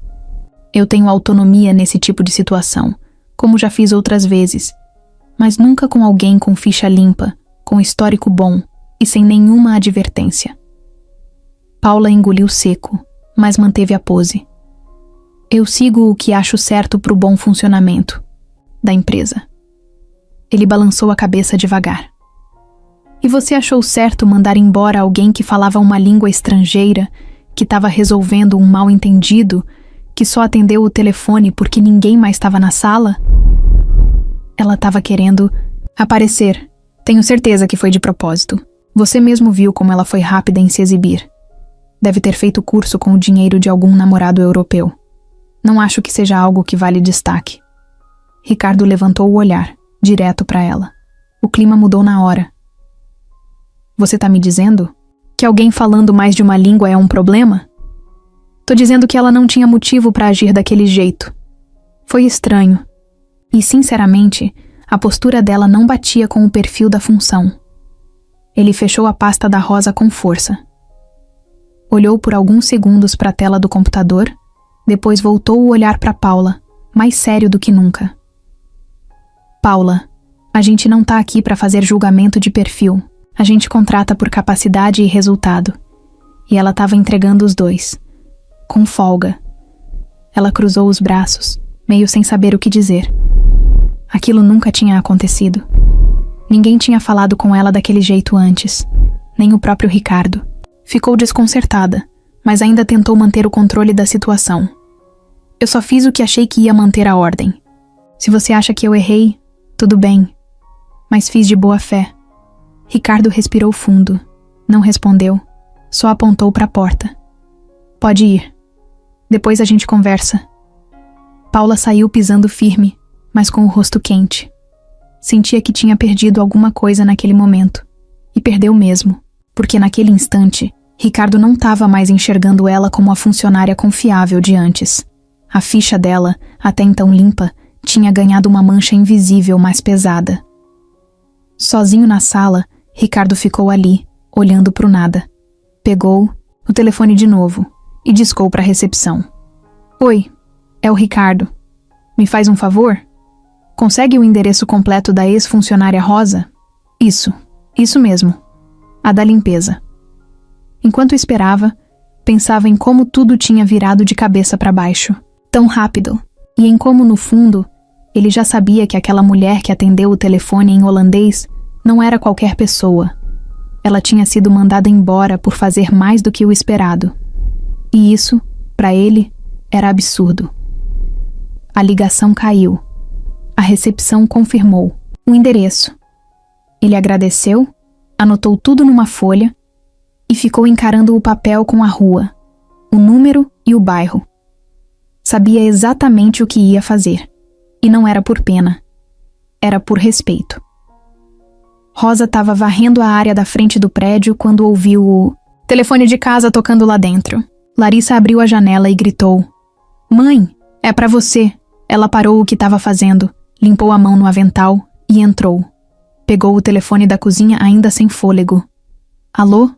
Eu tenho autonomia nesse tipo de situação, como já fiz outras vezes, mas nunca com alguém com ficha limpa, com histórico bom e sem nenhuma advertência. Paula engoliu seco, mas manteve a pose. Eu sigo o que acho certo para o bom funcionamento da empresa. Ele balançou a cabeça devagar. E você achou certo mandar embora alguém que falava uma língua estrangeira, que estava resolvendo um mal-entendido, que só atendeu o telefone porque ninguém mais estava na sala? Ela estava querendo aparecer. Tenho certeza que foi de propósito. Você mesmo viu como ela foi rápida em se exibir. Deve ter feito curso com o dinheiro de algum namorado europeu. Não acho que seja algo que vale destaque. Ricardo levantou o olhar, direto para ela. O clima mudou na hora. Você tá me dizendo que alguém falando mais de uma língua é um problema? Tô dizendo que ela não tinha motivo para agir daquele jeito. Foi estranho. E, sinceramente, a postura dela não batia com o perfil da função. Ele fechou a pasta da Rosa com força. Olhou por alguns segundos para a tela do computador, depois voltou o olhar para Paula, mais sério do que nunca. Paula, a gente não tá aqui para fazer julgamento de perfil. A gente contrata por capacidade e resultado. E ela estava entregando os dois. Com folga. Ela cruzou os braços, meio sem saber o que dizer. Aquilo nunca tinha acontecido. Ninguém tinha falado com ela daquele jeito antes. Nem o próprio Ricardo. Ficou desconcertada, mas ainda tentou manter o controle da situação. Eu só fiz o que achei que ia manter a ordem. Se você acha que eu errei, tudo bem. Mas fiz de boa fé. Ricardo respirou fundo. Não respondeu. Só apontou para a porta. Pode ir. Depois a gente conversa. Paula saiu pisando firme, mas com o rosto quente. Sentia que tinha perdido alguma coisa naquele momento. E perdeu mesmo, porque naquele instante, Ricardo não estava mais enxergando ela como a funcionária confiável de antes. A ficha dela, até então limpa, tinha ganhado uma mancha invisível mais pesada. Sozinho na sala, Ricardo ficou ali, olhando pro nada. Pegou o telefone de novo e discou para a recepção. Oi, é o Ricardo. Me faz um favor? Consegue o endereço completo da ex-funcionária Rosa? Isso mesmo. A da limpeza. Enquanto esperava, pensava em como tudo tinha virado de cabeça para baixo. Tão rápido. E em como, no fundo, ele já sabia que aquela mulher que atendeu o telefone em holandês não era qualquer pessoa. Ela tinha sido mandada embora por fazer mais do que o esperado. E isso, para ele, era absurdo. A ligação caiu. A recepção confirmou o endereço. Ele agradeceu, anotou tudo numa folha e ficou encarando o papel com a rua, o número e o bairro. Sabia exatamente o que ia fazer. E não era por pena. Era por respeito. Rosa estava varrendo a área da frente do prédio quando ouviu o telefone de casa tocando lá dentro. Larissa abriu a janela e gritou: Mãe, é pra você. Ela parou o que estava fazendo, limpou a mão no avental e entrou. Pegou o telefone da cozinha ainda sem fôlego. Alô?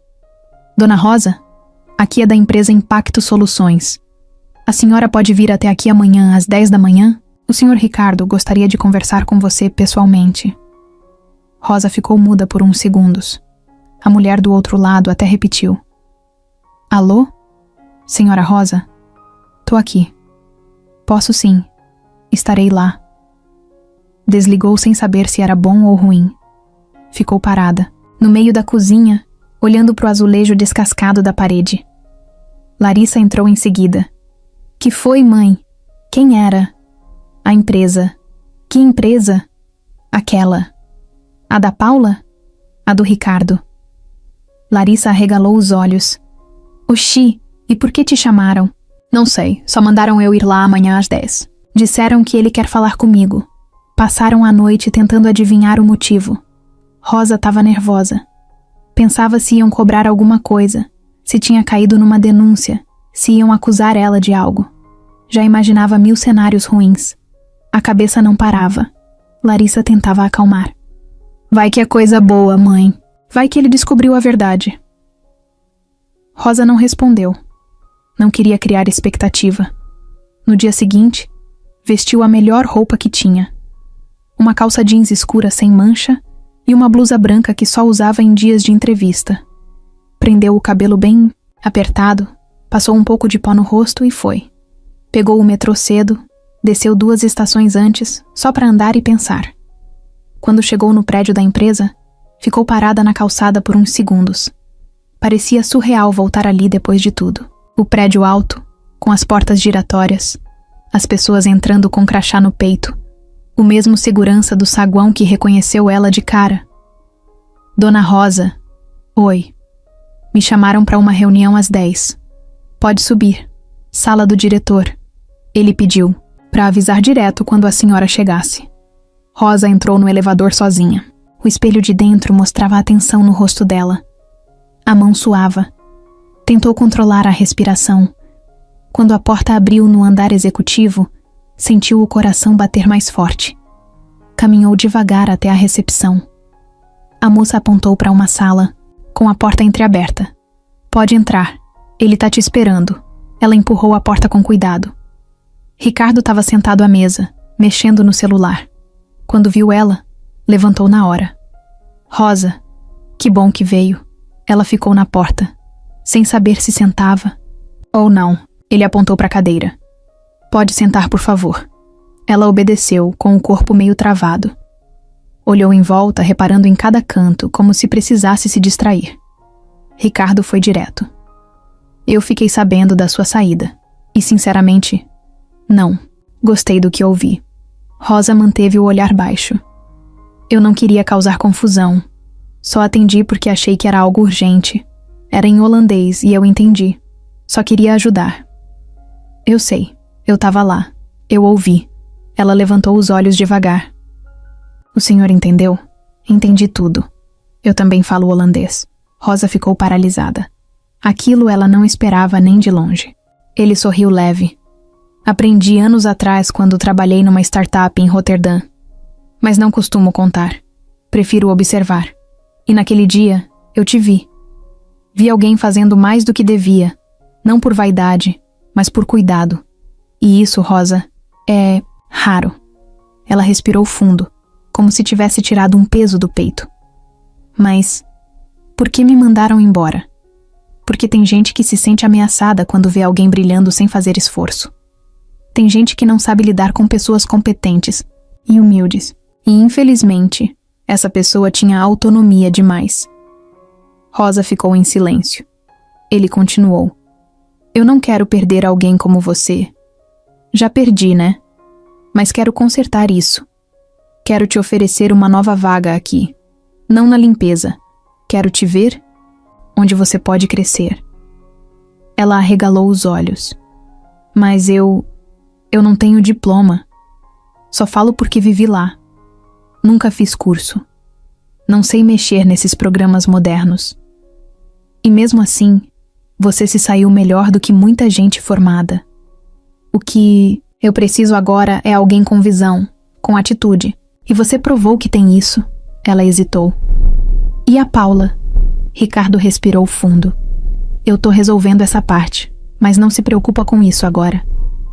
Dona Rosa? Aqui é da empresa Impacto Soluções. A senhora pode vir até aqui amanhã às 10 da manhã? O senhor Ricardo gostaria de conversar com você pessoalmente. Rosa ficou muda por uns segundos. A mulher do outro lado até repetiu. Alô? Senhora Rosa? Tô aqui. Posso sim. Estarei lá. Desligou sem saber se era bom ou ruim. Ficou parada, no meio da cozinha, olhando pro azulejo descascado da parede. Larissa entrou em seguida. Que foi, mãe? Quem era? A empresa. Que empresa? Aquela. A da Paula? A do Ricardo. Larissa arregalou os olhos. Oxi, e por que te chamaram? Não sei, só mandaram eu ir lá amanhã às 10. Disseram que ele quer falar comigo. Passaram a noite tentando adivinhar o motivo. Rosa estava nervosa. Pensava se iam cobrar alguma coisa, se tinha caído numa denúncia, se iam acusar ela de algo. Já imaginava 1000 cenários ruins. A cabeça não parava. Larissa tentava acalmar. Vai que é coisa boa, mãe. Vai que ele descobriu a verdade. Rosa não respondeu. Não queria criar expectativa. No dia seguinte, vestiu a melhor roupa que tinha. Uma calça jeans escura sem mancha e uma blusa branca que só usava em dias de entrevista. Prendeu o cabelo bem apertado, passou um pouco de pó no rosto e foi. Pegou o metrô cedo, desceu 2 estações antes, só para andar e pensar. Quando chegou no prédio da empresa, ficou parada na calçada por uns segundos. Parecia surreal voltar ali depois de tudo. O prédio alto, com as portas giratórias, as pessoas entrando com crachá no peito, o mesmo segurança do saguão que reconheceu ela de cara. Dona Rosa, oi. Me chamaram para uma reunião às 10. Pode subir. Sala do diretor. Ele pediu, para avisar direto quando a senhora chegasse. Rosa entrou no elevador sozinha. O espelho de dentro mostrava a tensão no rosto dela. A mão suava. Tentou controlar a respiração. Quando a porta abriu no andar executivo, sentiu o coração bater mais forte. Caminhou devagar até a recepção. A moça apontou para uma sala, com a porta entreaberta. Pode entrar. Ele tá te esperando. Ela empurrou a porta com cuidado. Ricardo estava sentado à mesa, mexendo no celular. Quando viu ela, levantou na hora. Rosa, que bom que veio. Ela ficou na porta, sem saber se sentava ou não. Ele apontou para a cadeira. Pode sentar, por favor. Ela obedeceu, com o corpo meio travado. Olhou em volta, reparando em cada canto, como se precisasse se distrair. Ricardo foi direto. Eu fiquei sabendo da sua saída. E, sinceramente, não. Gostei do que ouvi. Rosa manteve o olhar baixo. Eu não queria causar confusão. Só atendi porque achei que era algo urgente. Era em holandês e eu entendi. Só queria ajudar. Eu sei. Eu estava lá. Eu ouvi. Ela levantou os olhos devagar. O senhor entendeu? Entendi tudo. Eu também falo holandês. Rosa ficou paralisada. Aquilo ela não esperava nem de longe. Ele sorriu leve. Aprendi anos atrás quando trabalhei numa startup em Roterdã. Mas não costumo contar. Prefiro observar. E naquele dia, eu te vi. Vi alguém fazendo mais do que devia. Não por vaidade, mas por cuidado. E isso, Rosa, é raro. Ela respirou fundo, como se tivesse tirado um peso do peito. Mas, por que me mandaram embora? Porque tem gente que se sente ameaçada quando vê alguém brilhando sem fazer esforço. Tem gente que não sabe lidar com pessoas competentes e humildes. E, infelizmente, essa pessoa tinha autonomia demais. Rosa ficou em silêncio. Ele continuou. Eu não quero perder alguém como você. Já perdi, né? Mas quero consertar isso. Quero te oferecer uma nova vaga aqui. Não na limpeza. Quero te ver onde você pode crescer. Ela arregalou os olhos. Mas eu não tenho diploma. Só falo porque vivi lá. Nunca fiz curso. Não sei mexer nesses programas modernos. E mesmo assim, você se saiu melhor do que muita gente formada. O que eu preciso agora é alguém com visão, com atitude. E você provou que tem isso. Ela hesitou. E a Paula? Ricardo respirou fundo. Eu tô resolvendo essa parte, mas não se preocupa com isso agora.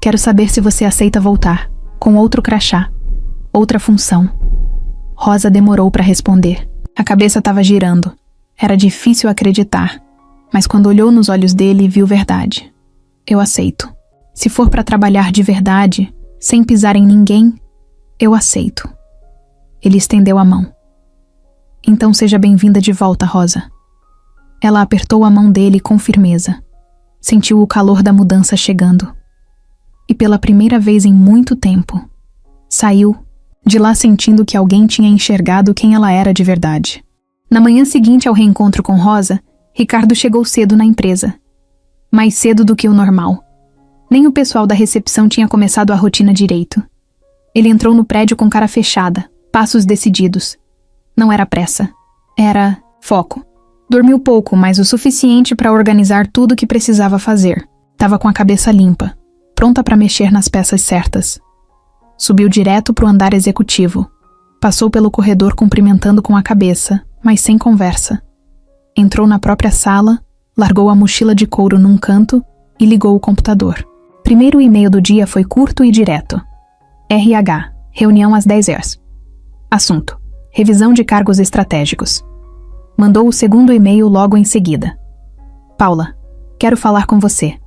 Quero saber se você aceita voltar, com outro crachá, outra função. Rosa demorou para responder. A cabeça estava girando. Era difícil acreditar, mas quando olhou nos olhos dele, viu verdade. Eu aceito. Se for para trabalhar de verdade, sem pisar em ninguém, eu aceito. Ele estendeu a mão. Então seja bem-vinda de volta, Rosa. Ela apertou a mão dele com firmeza. Sentiu o calor da mudança chegando. E pela primeira vez em muito tempo, saiu de lá sentindo que alguém tinha enxergado quem ela era de verdade. Na manhã seguinte ao reencontro com Rosa, Ricardo chegou cedo na empresa. Mais cedo do que o normal. Nem o pessoal da recepção tinha começado a rotina direito. Ele entrou no prédio com cara fechada, passos decididos. Não era pressa. Era foco. Dormiu pouco, mas o suficiente para organizar tudo o que precisava fazer. Tava com a cabeça limpa, pronta para mexer nas peças certas. Subiu direto pro andar executivo. Passou pelo corredor cumprimentando com a cabeça, mas sem conversa. Entrou na própria sala, largou a mochila de couro num canto e ligou o computador. Primeiro e-mail do dia foi curto e direto. RH, reunião às 10 horas. Assunto: revisão de cargos estratégicos. Mandou o segundo e-mail logo em seguida. Paula, quero falar com você.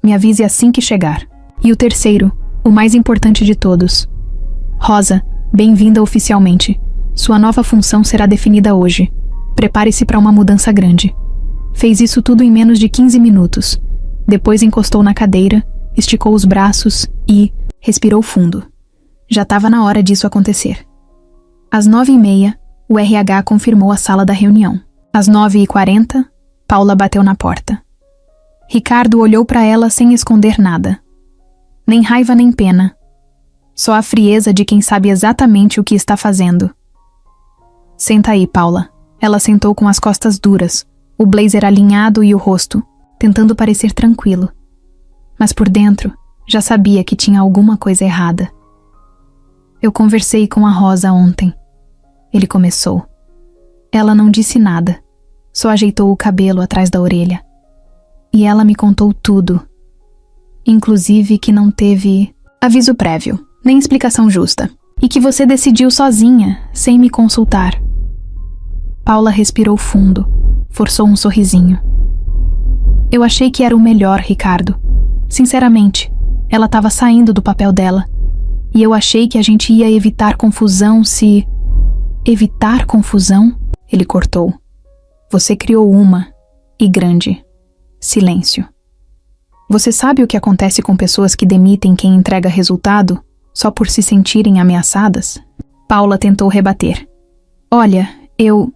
Me avise assim que chegar. E o terceiro, o mais importante de todos. Rosa, bem-vinda oficialmente. Sua nova função será definida hoje. Prepare-se para uma mudança grande. Fez isso tudo em menos de 15 minutos. Depois encostou na cadeira, esticou os braços e respirou fundo. Já estava na hora disso acontecer. Às 9h30, o RH confirmou a sala da reunião. Às 9h40, Paula bateu na porta. Ricardo olhou para ela sem esconder nada. Nem raiva nem pena. Só a frieza de quem sabe exatamente o que está fazendo. Senta aí, Paula. Ela sentou com as costas duras, o blazer alinhado e o rosto, tentando parecer tranquilo. Mas por dentro, já sabia que tinha alguma coisa errada. Eu conversei com a Rosa ontem. Ele começou. Ela não disse nada, só ajeitou o cabelo atrás da orelha. E ela me contou tudo. Inclusive que não teve aviso prévio, nem explicação justa. E que você decidiu sozinha, sem me consultar. Paula respirou fundo, forçou um sorrisinho. Eu achei que era o melhor, Ricardo. Sinceramente, ela estava saindo do papel dela. E eu achei que a gente ia evitar confusão se... Evitar confusão? Ele cortou. Você criou uma, e grande. Silêncio. Você sabe o que acontece com pessoas que demitem quem entrega resultado só por se sentirem ameaçadas? Paula tentou rebater. Olha, eu...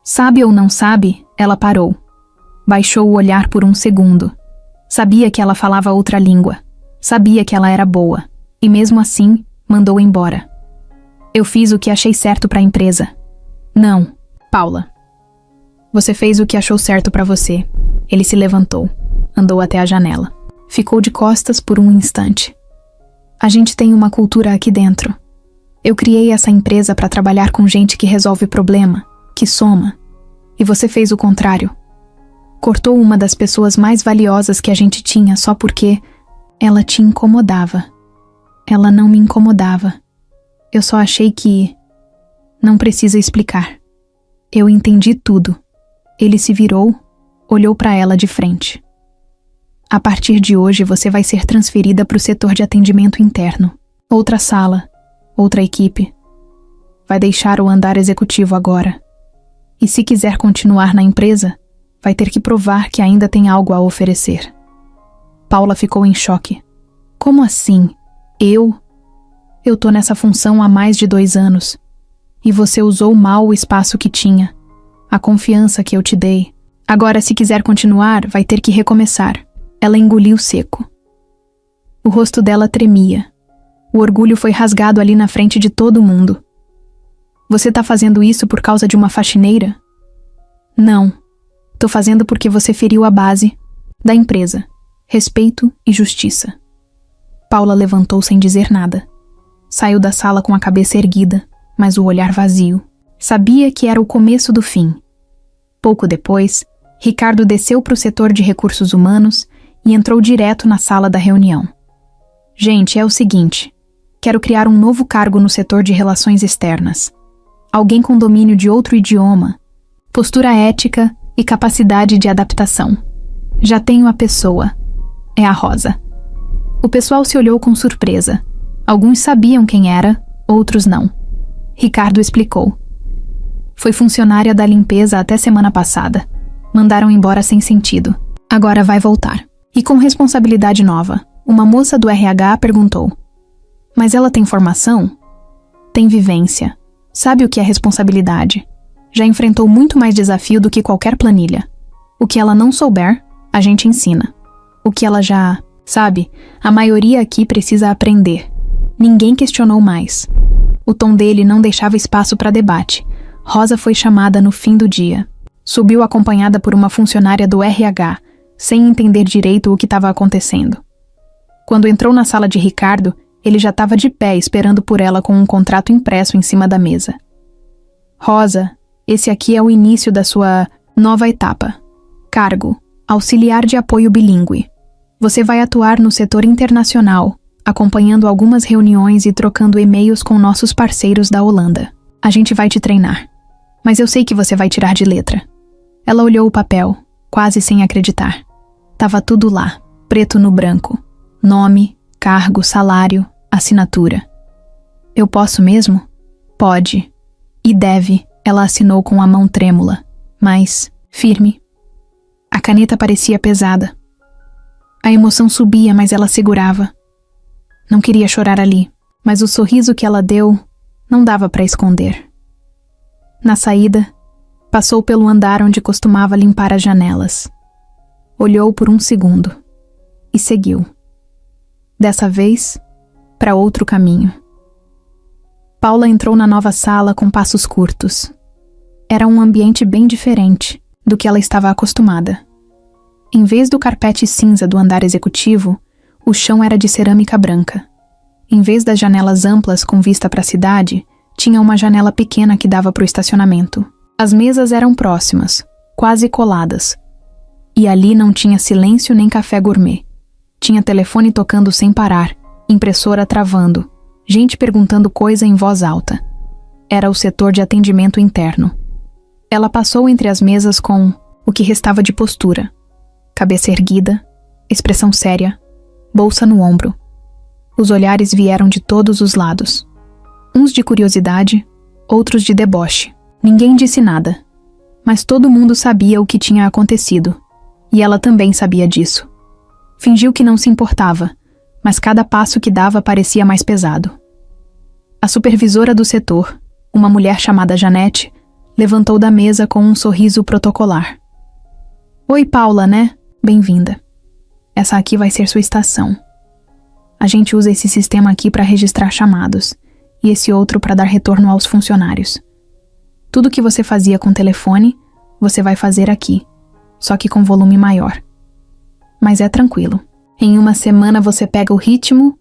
Sabe ou não sabe? Ela parou. Baixou o olhar por um segundo. Sabia que ela falava outra língua. Sabia que ela era boa. E mesmo assim, mandou embora. Eu fiz o que achei certo para a empresa. Não, Paula. Você fez o que achou certo para você. Ele se levantou. Andou até a janela. Ficou de costas por um instante. A gente tem uma cultura aqui dentro. Eu criei essa empresa para trabalhar com gente que resolve problema, que soma. E você fez o contrário. Cortou uma das pessoas mais valiosas que a gente tinha só porque ela te incomodava. Ela não me incomodava. Eu só achei que... Não precisa explicar. Eu entendi tudo. Ele se virou, olhou para ela de frente. A partir de hoje você vai ser transferida para o setor de atendimento interno. Outra sala, outra equipe. Vai deixar o andar executivo agora. E se quiser continuar na empresa, vai ter que provar que ainda tem algo a oferecer. Paula ficou em choque. Como assim? Eu? Eu tô nessa função há mais de 2 anos. E você usou mal o espaço que tinha. A confiança que eu te dei. Agora, se quiser continuar, vai ter que recomeçar. Ela engoliu seco. O rosto dela tremia. O orgulho foi rasgado ali na frente de todo mundo. Você tá fazendo isso por causa de uma faxineira? Não. Tô fazendo porque você feriu a base da empresa. Respeito e justiça. Paula levantou sem dizer nada. Saiu da sala com a cabeça erguida, mas o olhar vazio. Sabia que era o começo do fim. Pouco depois, Ricardo desceu para o setor de recursos humanos e entrou direto na sala da reunião. Gente, é o seguinte. Quero criar um novo cargo no setor de relações externas. Alguém com domínio de outro idioma, postura ética e capacidade de adaptação. Já tenho a pessoa. É a Rosa. O pessoal se olhou com surpresa. Alguns sabiam quem era, outros não. Ricardo explicou. Foi funcionária da limpeza até semana passada. Mandaram embora sem sentido. Agora vai voltar. E com responsabilidade nova. Uma moça do RH perguntou. Mas ela tem formação? Tem vivência. Sabe o que é responsabilidade. Já enfrentou muito mais desafio do que qualquer planilha. O que ela não souber, a gente ensina. O que ela já... Sabe, a maioria aqui precisa aprender. Ninguém questionou mais. O tom dele não deixava espaço para debate. Rosa foi chamada no fim do dia. Subiu acompanhada por uma funcionária do RH, sem entender direito o que estava acontecendo. Quando entrou na sala de Ricardo, Ele já estava de pé esperando por ela com um contrato impresso em cima da mesa. Rosa, esse aqui é o início da sua nova etapa. Cargo: auxiliar de apoio bilíngue. Você vai atuar no setor internacional, acompanhando algumas reuniões e trocando e-mails com nossos parceiros da Holanda. A gente vai te treinar. Mas eu sei que você vai tirar de letra. Ela olhou o papel, quase sem acreditar. Tava tudo lá, preto no branco. Nome, cargo, salário, assinatura. Eu posso mesmo? Pode. E deve, ela assinou com a mão trêmula, mas firme. A caneta parecia pesada. A emoção subia, mas ela segurava. Não queria chorar ali, mas o sorriso que ela deu não dava para esconder. Na saída, passou pelo andar onde costumava limpar as janelas. Olhou por um segundo e seguiu. Dessa vez, para outro caminho. Paula entrou na nova sala com passos curtos. Era um ambiente bem diferente do que ela estava acostumada. Em vez do carpete cinza do andar executivo, o chão era de cerâmica branca. Em vez das janelas amplas com vista para a cidade, tinha uma janela pequena que dava para o estacionamento. As mesas eram próximas, quase coladas. E ali não tinha silêncio nem café gourmet. Tinha telefone tocando sem parar, impressora travando, gente perguntando coisa em voz alta. Era o setor de atendimento interno. Ela passou entre as mesas com o que restava de postura. Cabeça erguida, expressão séria, bolsa no ombro. Os olhares vieram de todos os lados. Uns de curiosidade, outros de deboche. Ninguém disse nada, mas todo mundo sabia o que tinha acontecido, e ela também sabia disso. Fingiu que não se importava, mas cada passo que dava parecia mais pesado. A supervisora do setor, uma mulher chamada Janete, levantou da mesa com um sorriso protocolar. Oi, Paula, né? Bem-vinda. Essa aqui vai ser sua estação. A gente usa esse sistema aqui para registrar chamados, e esse outro para dar retorno aos funcionários. Tudo que você fazia com telefone, você vai fazer aqui, só que com volume maior. Mas é tranquilo. Em uma semana você pega o ritmo.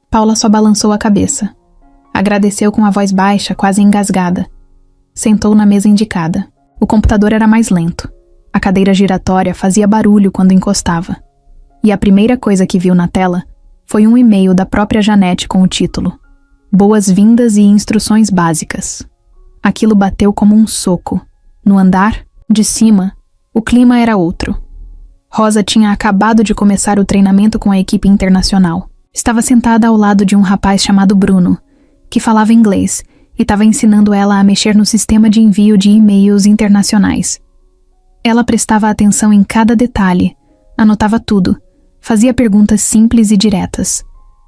Paula só balançou a cabeça. Agradeceu com a voz baixa, quase engasgada. Sentou na mesa indicada. O computador era mais lento. A cadeira giratória fazia barulho quando encostava. E a primeira coisa que viu na tela foi um e-mail da própria Janete com o título: Boas-vindas e instruções básicas. Aquilo bateu como um soco. No andar, de cima, o clima era outro. Rosa tinha acabado de começar o treinamento com a equipe internacional. Estava sentada ao lado de um rapaz chamado Bruno, que falava inglês e estava ensinando ela a mexer no sistema de envio de e-mails internacionais. Ela prestava atenção em cada detalhe, anotava tudo, fazia perguntas simples e diretas.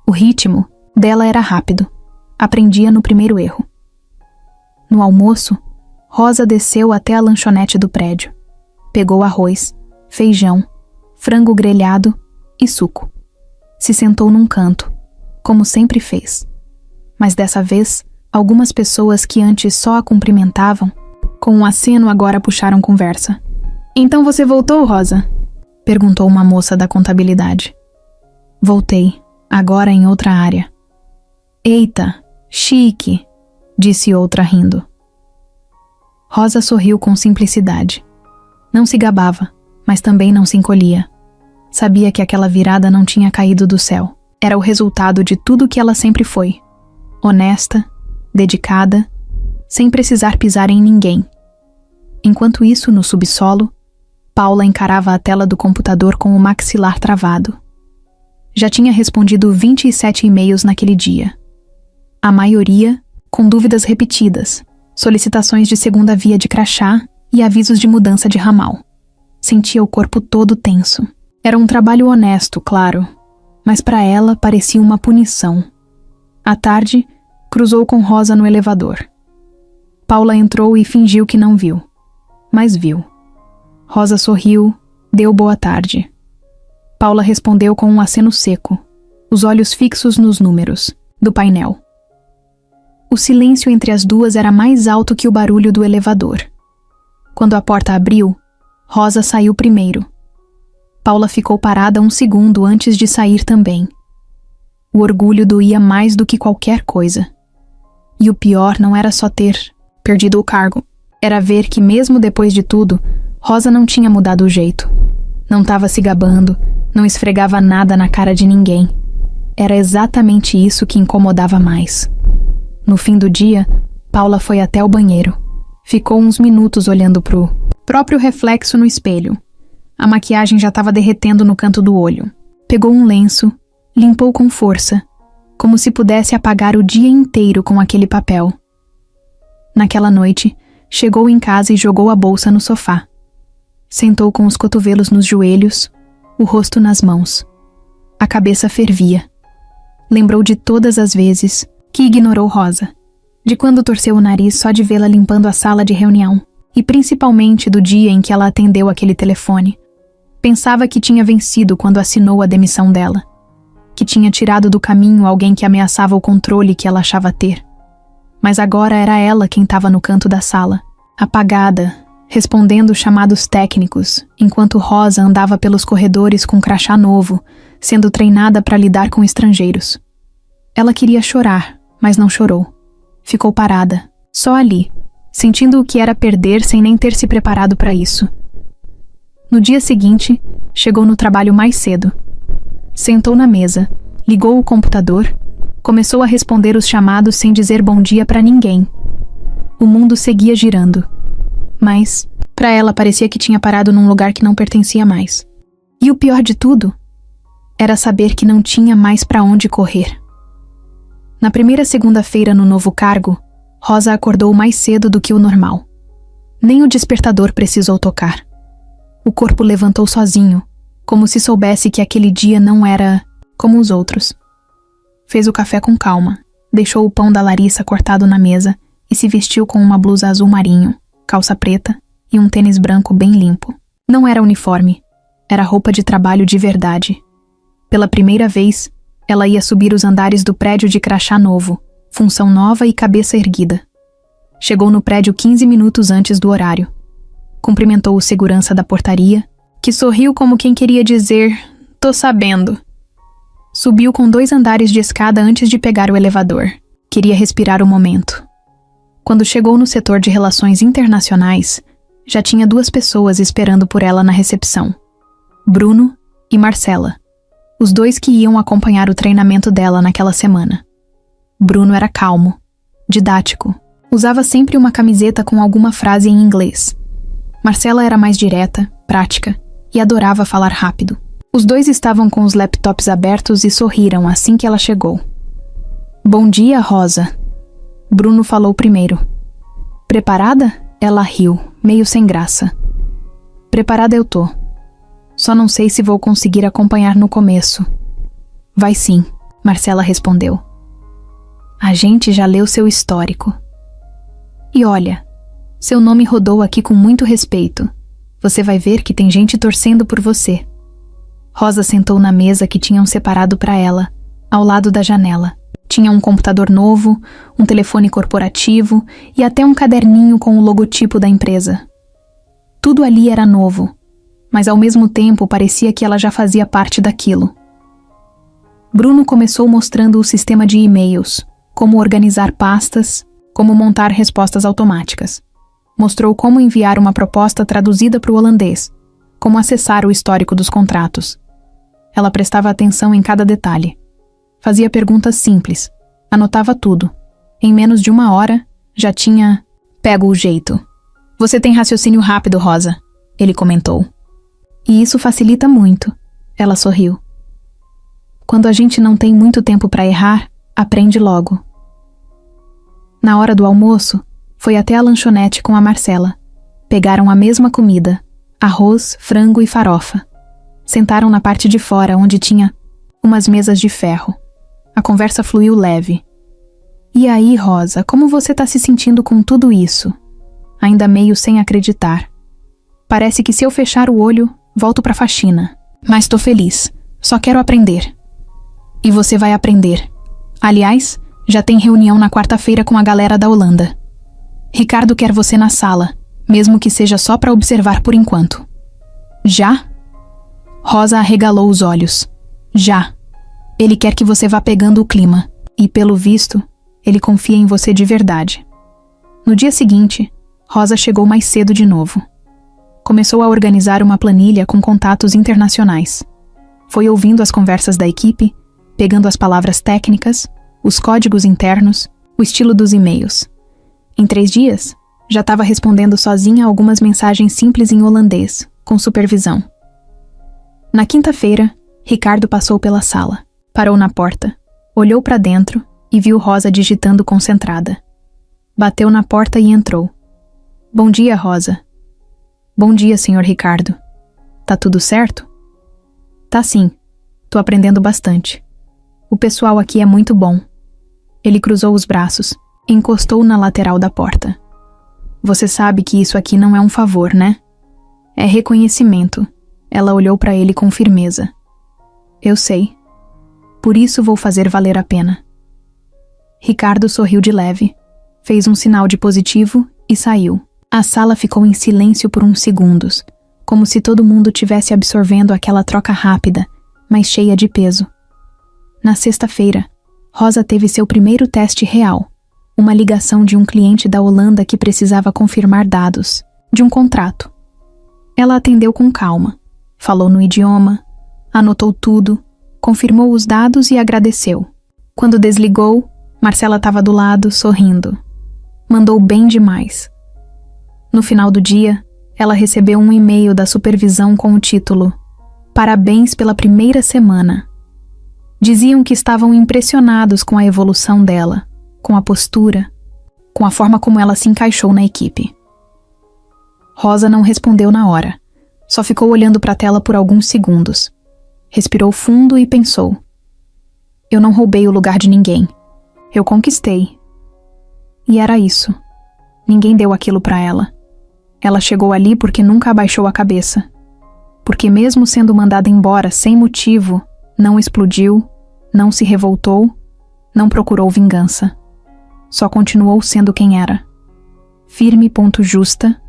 O ritmo dela era rápido. Aprendia no primeiro erro. No almoço, Rosa desceu até a lanchonete do prédio. Pegou arroz, feijão, frango grelhado e suco. Se sentou num canto, como sempre fez. Mas dessa vez, algumas pessoas que antes só a cumprimentavam, com um aceno agora puxaram conversa. Então você voltou, Rosa? Perguntou uma moça da contabilidade. Voltei, agora em outra área. Eita, chique, disse outra rindo. Rosa sorriu com simplicidade. Não se gabava, mas também não se encolhia. Sabia que aquela virada não tinha caído do céu. Era o resultado de tudo que ela sempre foi. Honesta, dedicada, sem precisar pisar em ninguém. Enquanto isso, no subsolo, Paula encarava a tela do computador com o maxilar travado. Já tinha respondido 27 e-mails naquele dia. A maioria com dúvidas repetidas, solicitações de segunda via de crachá e avisos de mudança de ramal. Sentia o corpo todo tenso. Era um trabalho honesto, claro, mas para ela parecia uma punição. À tarde, cruzou com Rosa no elevador. Paula entrou e fingiu que não viu, mas viu. Rosa sorriu, deu boa tarde. Paula respondeu com um aceno seco, os olhos fixos nos números do painel. O silêncio entre as duas era mais alto que o barulho do elevador. Quando a porta abriu, Rosa saiu primeiro. Paula ficou parada um segundo antes de sair também. O orgulho doía mais do que qualquer coisa. E o pior não era só ter perdido o cargo. Era ver que, mesmo depois de tudo, Rosa não tinha mudado o jeito. Não estava se gabando, não esfregava nada na cara de ninguém. Era exatamente isso que incomodava mais. No fim do dia, Paula foi até o banheiro. Ficou uns minutos olhando pro próprio reflexo no espelho. A maquiagem já estava derretendo no canto do olho. Pegou um lenço, limpou com força, como se pudesse apagar o dia inteiro com aquele papel. Naquela noite, chegou em casa e jogou a bolsa no sofá. Sentou com os cotovelos nos joelhos, o rosto nas mãos. A cabeça fervia. Lembrou de todas as vezes que ignorou Rosa, de quando torceu o nariz só de vê-la limpando a sala de reunião, e principalmente do dia em que ela atendeu aquele telefone. Pensava que tinha vencido quando assinou a demissão dela, que tinha tirado do caminho alguém que ameaçava o controle que ela achava ter. Mas agora era ela quem estava no canto da sala, apagada, respondendo chamados técnicos, enquanto Rosa andava pelos corredores com crachá novo, sendo treinada para lidar com estrangeiros. Ela queria chorar, mas não chorou. Ficou parada, só ali, sentindo o que era perder sem nem ter se preparado para isso. No dia seguinte, chegou no trabalho mais cedo. Sentou na mesa, ligou o computador, começou a responder os chamados sem dizer bom dia para ninguém. O mundo seguia girando. Mas, para ela, parecia que tinha parado num lugar que não pertencia mais. E o pior de tudo era saber que não tinha mais para onde correr. Na primeira segunda-feira no novo cargo, Rosa acordou mais cedo do que o normal. Nem o despertador precisou tocar. O corpo levantou sozinho, como se soubesse que aquele dia não era como os outros. Fez o café com calma, deixou o pão da Larissa cortado na mesa e se vestiu com uma blusa azul marinho, calça preta e um tênis branco bem limpo. Não era uniforme, era roupa de trabalho de verdade. Pela primeira vez, ela ia subir os andares do prédio de crachá novo, função nova e cabeça erguida. Chegou no prédio 15 minutos antes do horário. Cumprimentou o segurança da portaria, que sorriu como quem queria dizer, "Tô sabendo." Subiu com 2 andares de escada antes de pegar o elevador. Queria respirar o momento. Quando chegou no setor de relações internacionais, já tinha 2 pessoas esperando por ela na recepção. Bruno e Marcela. Os 2 que iam acompanhar o treinamento dela naquela semana. Bruno era calmo, didático. Usava sempre uma camiseta com alguma frase em inglês. Marcela era mais direta, prática, e adorava falar rápido. Os 2 estavam com os laptops abertos e sorriram assim que ela chegou. "Bom dia, Rosa." Bruno falou primeiro. "Preparada?" Ela riu, meio sem graça. "Preparada eu tô. Só não sei se vou conseguir acompanhar no começo." "Vai sim," Marcela respondeu. "A gente já leu seu histórico. E olha, seu nome rodou aqui com muito respeito. Você vai ver que tem gente torcendo por você." Rosa sentou na mesa que tinham separado para ela, ao lado da janela. Tinha um computador novo, um telefone corporativo e até um caderninho com o logotipo da empresa. Tudo ali era novo, mas ao mesmo tempo parecia que ela já fazia parte daquilo. Bruno começou mostrando o sistema de e-mails, como organizar pastas, como montar respostas automáticas. Mostrou como enviar uma proposta traduzida para o holandês, como acessar o histórico dos contratos. Ela prestava atenção em cada detalhe. Fazia perguntas simples, anotava tudo. Em menos de 1 hora, já tinha pego o jeito. "Você tem raciocínio rápido, Rosa," ele comentou. "E isso facilita muito," ela sorriu. "Quando a gente não tem muito tempo para errar, aprende logo." Na hora do almoço, foi até a lanchonete com a Marcela. Pegaram a mesma comida, arroz, frango e farofa. Sentaram na parte de fora, onde tinha umas mesas de ferro. A conversa fluiu leve. "E aí, Rosa, como você tá se sentindo com tudo isso?" Ainda meio sem acreditar. "Parece que se eu fechar o olho, volto pra faxina. Mas tô feliz. Só quero aprender." "E você vai aprender. Aliás, já tem reunião na quarta-feira com a galera da Holanda. Ricardo quer você na sala, mesmo que seja só pra observar por enquanto." "Já?" Rosa arregalou os olhos. "Já. Ele quer que você vá pegando o clima, e, pelo visto, ele confia em você de verdade. No dia seguinte, Rosa chegou mais cedo de novo. Começou a organizar uma planilha com contatos internacionais. Foi ouvindo as conversas da equipe, pegando as palavras técnicas, os códigos internos, o estilo dos e-mails. Em 3 dias, já estava respondendo sozinha algumas mensagens simples em holandês, com supervisão. Na quinta-feira, Ricardo passou pela sala, parou na porta, olhou para dentro e viu Rosa digitando concentrada. Bateu na porta e entrou. Bom dia, Rosa. Bom dia, senhor Ricardo. Tá tudo certo? Tá sim. Tô aprendendo bastante. O pessoal aqui é muito bom. Ele cruzou os braços e encostou na lateral da porta. Você sabe que isso aqui não é um favor, né? É reconhecimento. Ela olhou para ele com firmeza. Eu sei. Por isso vou fazer valer a pena. Ricardo sorriu de leve, fez um sinal de positivo e saiu. A sala ficou em silêncio por uns segundos, como se todo mundo tivesse absorvendo aquela troca rápida, mas cheia de peso. Na sexta-feira, Rosa teve seu primeiro teste real, uma ligação de um cliente da Holanda que precisava confirmar dados, de um contrato. Ela atendeu com calma, falou no idioma, anotou tudo, confirmou os dados e agradeceu. Quando desligou, Marcela estava do lado, sorrindo. Mandou bem demais. No final do dia, ela recebeu um e-mail da supervisão com o título Parabéns pela primeira semana. Diziam que estavam impressionados com a evolução dela, com a postura, com a forma como ela se encaixou na equipe. Rosa não respondeu na hora, só ficou olhando para a tela por alguns segundos. Respirou fundo e pensou. Eu não roubei o lugar de ninguém. Eu conquistei. E era isso. Ninguém deu aquilo para ela. Ela chegou ali porque nunca abaixou a cabeça. Porque mesmo sendo mandada embora sem motivo, não explodiu, não se revoltou, não procurou vingança. Só continuou sendo quem era. Firme, ponto justa,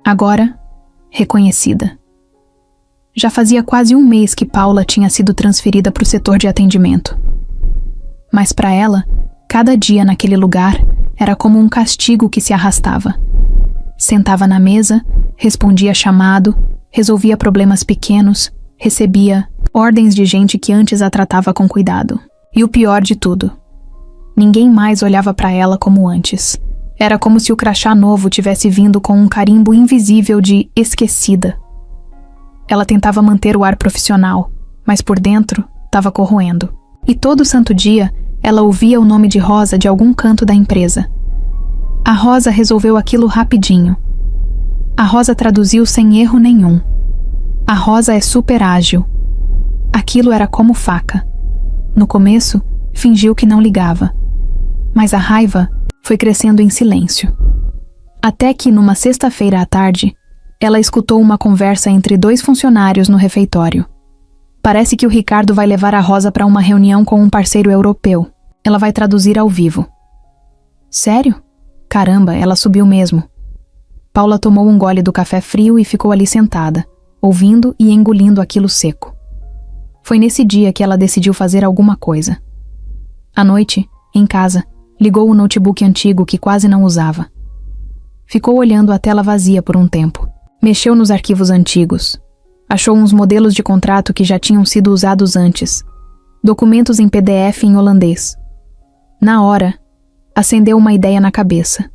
agora reconhecida. Já fazia quase 1 mês que Paula tinha sido transferida para o setor de atendimento. Mas para ela, cada dia naquele lugar era como um castigo que se arrastava. Sentava na mesa, respondia chamado, resolvia problemas pequenos, recebia ordens de gente que antes a tratava com cuidado. E o pior de tudo, ninguém mais olhava para ela como antes. Era como se o crachá novo tivesse vindo com um carimbo invisível de esquecida. Ela tentava manter o ar profissional, mas por dentro estava corroendo. E todo santo dia, ela ouvia o nome de Rosa de algum canto da empresa. A Rosa resolveu aquilo rapidinho. A Rosa traduziu sem erro nenhum. A Rosa é super ágil. Aquilo era como faca. No começo, fingiu que não ligava. Mas a raiva foi crescendo em silêncio. Até que, numa sexta-feira à tarde, ela escutou uma conversa entre 2 funcionários no refeitório. Parece que o Ricardo vai levar a Rosa para uma reunião com um parceiro europeu. Ela vai traduzir ao vivo. Sério? Caramba, ela subiu mesmo. Paula tomou um gole do café frio e ficou ali sentada, ouvindo e engolindo aquilo seco. Foi nesse dia que ela decidiu fazer alguma coisa. À noite, em casa, ligou o notebook antigo que quase não usava. Ficou olhando a tela vazia por um tempo. Mexeu nos arquivos antigos. Achou uns modelos de contrato que já tinham sido usados antes. Documentos em PDF em holandês. Na hora, acendeu uma ideia na cabeça.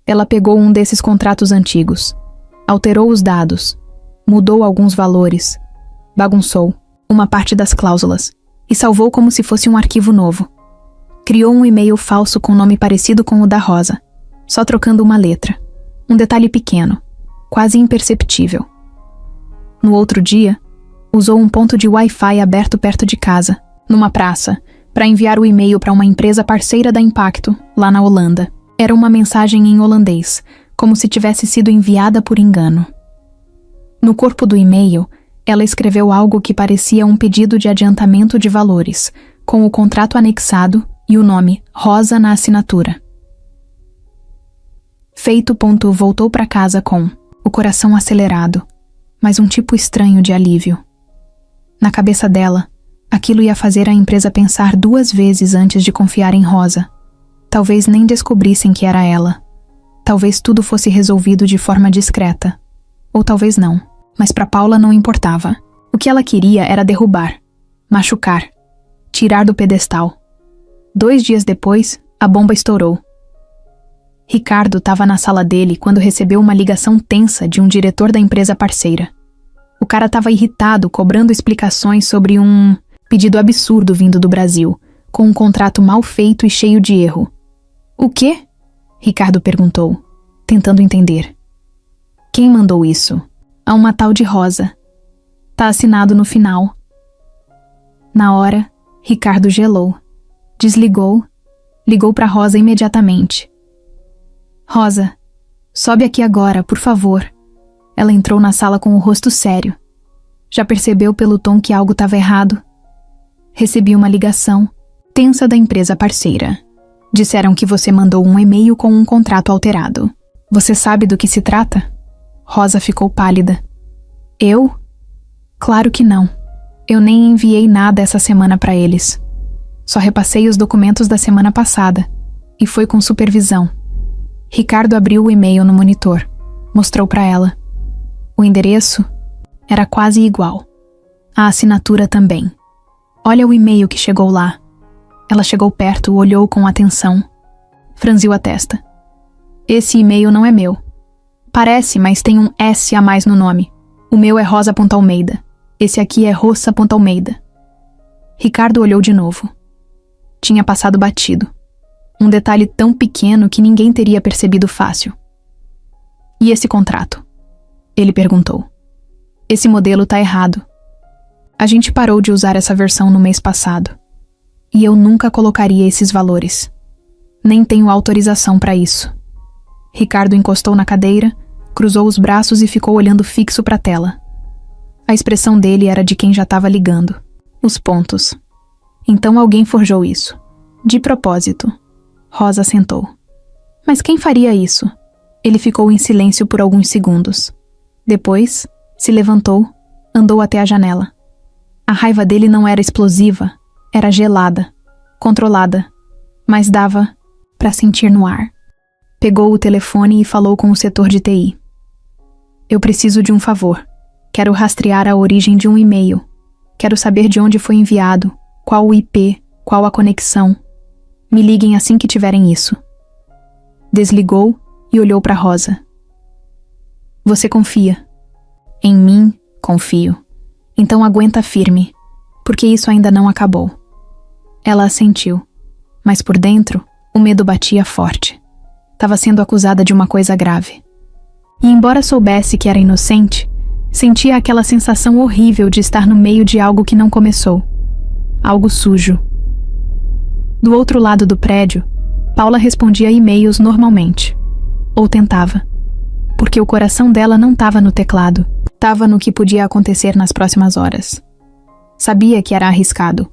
Ela pegou um desses contratos antigos, alterou os dados, mudou alguns valores, bagunçou uma parte das cláusulas e salvou como se fosse um arquivo novo. Criou um e-mail falso com nome parecido com o da Rosa, só trocando uma letra, um detalhe pequeno, quase imperceptível. No outro dia, usou um ponto de Wi-Fi aberto perto de casa, numa praça, para enviar o e-mail para uma empresa parceira da Impacto, lá na Holanda. Era uma mensagem em holandês, como se tivesse sido enviada por engano. No corpo do e-mail, ela escreveu algo que parecia um pedido de adiantamento de valores, com o contrato anexado e o nome Rosa na assinatura. Feito. Voltou para casa com o coração acelerado, mas um tipo estranho de alívio. Na cabeça dela, Aquilo ia fazer a empresa pensar 2 vezes antes de confiar em Rosa. Talvez nem descobrissem que era ela. Talvez tudo fosse resolvido de forma discreta. Ou talvez não. Mas para Paula não importava. O que ela queria era derrubar, machucar, tirar do pedestal. 2 dias depois, a bomba estourou. Ricardo estava na sala dele quando recebeu uma ligação tensa de um diretor da empresa parceira. O cara estava irritado, cobrando explicações sobre um pedido absurdo vindo do Brasil, com um contrato mal feito e cheio de erro. O quê? Ricardo perguntou, tentando entender. Quem mandou isso? A uma tal de Rosa. Tá assinado no final. Na hora, Ricardo gelou. Desligou, ligou para Rosa imediatamente. Rosa, sobe aqui agora, por favor. Ela entrou na sala com o rosto sério. Já percebeu pelo tom que algo estava errado? Recebi uma ligação, tensa da empresa parceira. Disseram que você mandou um e-mail com um contrato alterado. Você sabe do que se trata? Rosa ficou pálida. Eu? Claro que não. Eu nem enviei nada essa semana para eles. Só repassei os documentos da semana passada. E foi com supervisão. Ricardo abriu o e-mail no monitor. Mostrou para ela. O endereço era quase igual. A assinatura também. Olha o e-mail que chegou lá. Ela chegou perto, olhou com atenção. Franziu a testa. Esse e-mail não é meu. Parece, mas tem um S a mais no nome. O meu é Rosa.Almeida. Esse aqui é Roça.Almeida. Ricardo olhou de novo. Tinha passado batido. Um detalhe tão pequeno que ninguém teria percebido fácil. E esse contrato? Ele perguntou. Esse modelo tá errado. A gente parou de usar essa versão no mês passado. E eu nunca colocaria esses valores. Nem tenho autorização para isso. Ricardo encostou na cadeira, cruzou os braços e ficou olhando fixo para a tela. A expressão dele era de quem já estava ligando. Os pontos. Então alguém forjou isso. De propósito. Rosa sentou. Mas quem faria isso? Ele ficou em silêncio por alguns segundos. Depois, se levantou, andou até a janela. A raiva dele não era explosiva, era gelada, controlada, mas dava para sentir no ar. Pegou o telefone e falou com o setor de TI. Eu preciso de um favor. Quero rastrear a origem de um e-mail. Quero saber de onde foi enviado, qual o IP, qual a conexão. Me liguem assim que tiverem isso. Desligou e olhou para Rosa. Você confia. Em mim, confio. Então aguenta firme, porque isso ainda não acabou. Ela assentiu, mas por dentro, o medo batia forte. Estava sendo acusada de uma coisa grave. E embora soubesse que era inocente, sentia aquela sensação horrível de estar no meio de algo que não começou. Algo sujo. Do outro lado do prédio, Paula respondia e-mails normalmente. Ou tentava. Porque o coração dela não estava no teclado. Estava no que podia acontecer nas próximas horas. Sabia que era arriscado,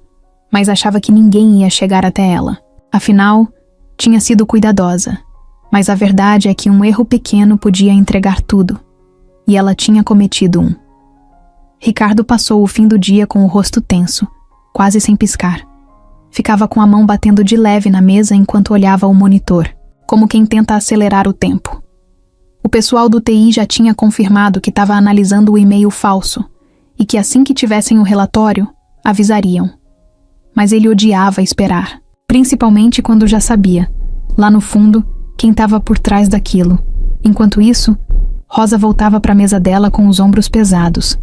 mas achava que ninguém ia chegar até ela. Afinal, tinha sido cuidadosa. Mas a verdade é que um erro pequeno podia entregar tudo. E ela tinha cometido um. Ricardo passou o fim do dia com o rosto tenso, quase sem piscar. Ficava com a mão batendo de leve na mesa enquanto olhava o monitor, como quem tenta acelerar o tempo. O pessoal do TI já tinha confirmado que estava analisando o e-mail falso e que assim que tivessem o relatório, avisariam. Mas ele odiava esperar, principalmente quando já sabia, lá no fundo, quem estava por trás daquilo. Enquanto isso, Rosa voltava para a mesa dela com os ombros pesados.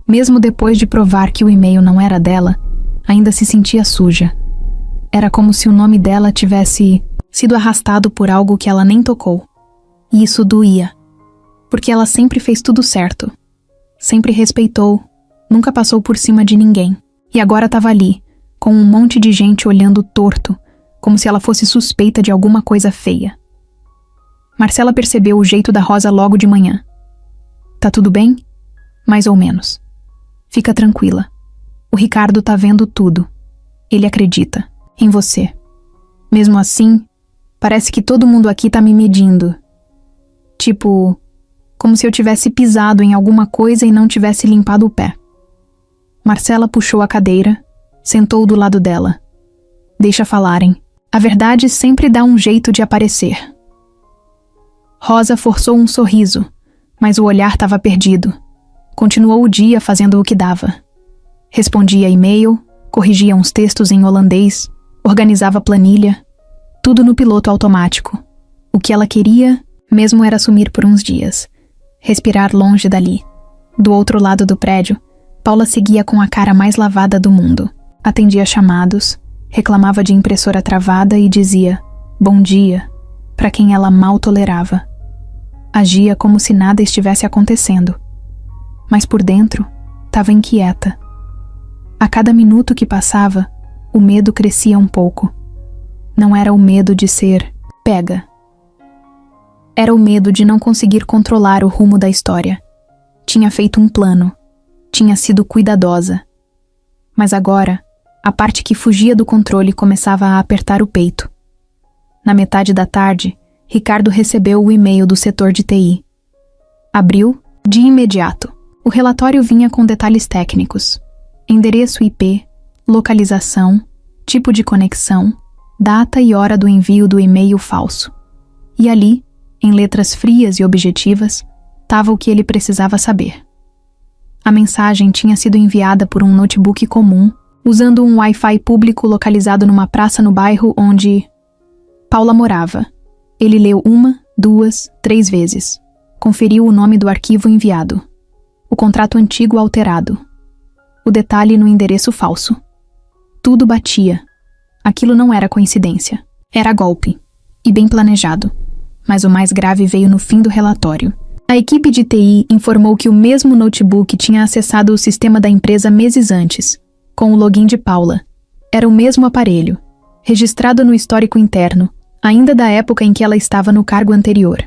Mesmo depois de provar que o e-mail não era dela, ainda se sentia suja. Era como se o nome dela tivesse sido arrastado por algo que ela nem tocou. E isso doía, porque ela sempre fez tudo certo. Sempre respeitou, nunca passou por cima de ninguém. E agora estava ali, com um monte de gente olhando torto, como se ela fosse suspeita de alguma coisa feia. Marcela percebeu o jeito da Rosa logo de manhã. Tá tudo bem? Mais ou menos. Fica tranquila. O Ricardo tá vendo tudo. Ele acredita em você. Mesmo assim, parece que todo mundo aqui tá me medindo. Tipo, como se eu tivesse pisado em alguma coisa e não tivesse limpado o pé. Marcela puxou a cadeira, sentou do lado dela. Deixa falarem. A verdade sempre dá um jeito de aparecer. Rosa forçou um sorriso, mas o olhar estava perdido. Continuou o dia fazendo o que dava. Respondia e-mail, corrigia uns textos em holandês, organizava planilha, tudo no piloto automático. O que ela queria mesmo era sumir por uns dias, respirar longe dali. Do outro lado do prédio, Paula seguia com a cara mais lavada do mundo. Atendia chamados, reclamava de impressora travada e dizia "bom dia" para quem ela mal tolerava. Agia como se nada estivesse acontecendo. Mas por dentro, estava inquieta. A cada minuto que passava, o medo crescia um pouco. Não era o medo de ser pega. Era o medo de não conseguir controlar o rumo da história. Tinha feito um plano. Tinha sido cuidadosa. Mas agora, a parte que fugia do controle começava a apertar o peito. Na metade da tarde, Ricardo recebeu o e-mail do setor de TI. Abriu de imediato. O relatório vinha com detalhes técnicos. Endereço IP, localização, tipo de conexão, data e hora do envio do e-mail falso. E ali, em letras frias e objetivas, estava o que ele precisava saber. A mensagem tinha sido enviada por um notebook comum, usando um Wi-Fi público localizado numa praça no bairro onde Paula morava. Ele leu 1, 2, 3 vezes. Conferiu o nome do arquivo enviado. O contrato antigo alterado. O detalhe no endereço falso. Tudo batia. Aquilo não era coincidência. Era golpe. E bem planejado. Mas o mais grave veio no fim do relatório. A equipe de TI informou que o mesmo notebook tinha acessado o sistema da empresa meses antes, com o login de Paula. Era o mesmo aparelho, registrado no histórico interno, ainda da época em que ela estava no cargo anterior.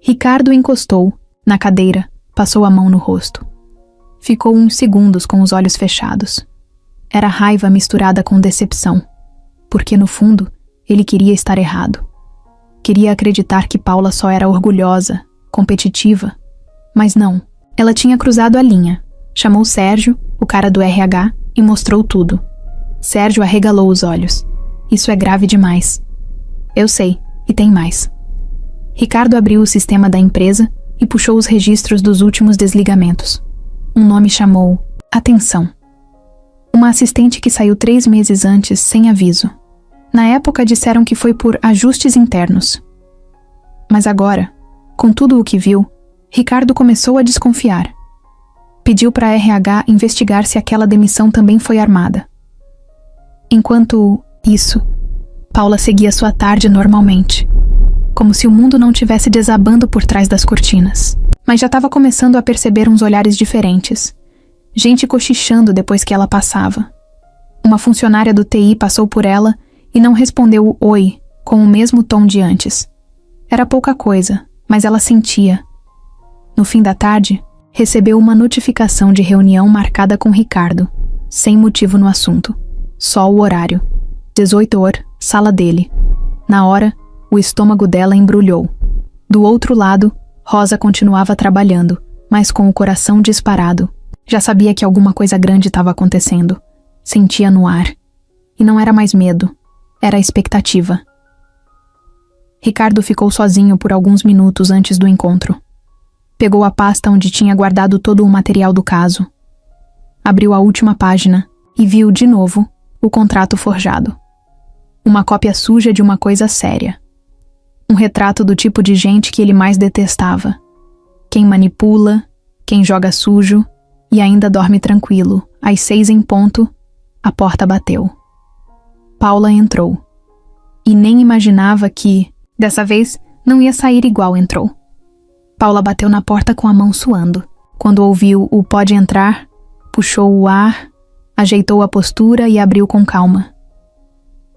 Ricardo encostou, na cadeira, passou a mão no rosto. Ficou uns segundos com os olhos fechados. Era raiva misturada com decepção, porque no fundo, ele queria estar errado. Queria acreditar que Paula só era orgulhosa, competitiva. Mas não, ela tinha cruzado a linha. Chamou Sérgio, o cara do RH, e mostrou tudo. Sérgio arregalou os olhos. Isso é grave demais. Eu sei, e tem mais. Ricardo abriu o sistema da empresa e puxou os registros dos últimos desligamentos. Um nome chamou atenção. Uma assistente que saiu 3 meses antes, sem aviso. Na época disseram que foi por ajustes internos. Mas agora, com tudo o que viu, Ricardo começou a desconfiar. Pediu para a RH investigar se aquela demissão também foi armada. Enquanto isso, Paula seguia sua tarde normalmente, como se o mundo não tivesse desabando por trás das cortinas. Mas já estava começando a perceber uns olhares diferentes. Gente cochichando depois que ela passava. Uma funcionária do TI passou por ela e não respondeu o oi com o mesmo tom de antes. Era pouca coisa, mas ela sentia. No fim da tarde, recebeu uma notificação de reunião marcada com Ricardo, sem motivo no assunto. Só o horário. 18h, sala dele. Na hora, o estômago dela embrulhou. Do outro lado, Rosa continuava trabalhando, mas com o coração disparado. Já sabia que alguma coisa grande estava acontecendo. Sentia no ar. E não era mais medo, era expectativa. Ricardo ficou sozinho por alguns minutos antes do encontro. Pegou a pasta onde tinha guardado todo o material do caso. Abriu a última página e viu, de novo, o contrato forjado. Uma cópia suja de uma coisa séria. Um retrato do tipo de gente que ele mais detestava. Quem manipula, quem joga sujo e ainda dorme tranquilo. Às 6 em ponto, a porta bateu. Paula entrou. E nem imaginava que, dessa vez, não ia sair igual entrou. Paula bateu na porta com a mão suando. Quando ouviu o "pode entrar", puxou o ar, ajeitou a postura e abriu com calma.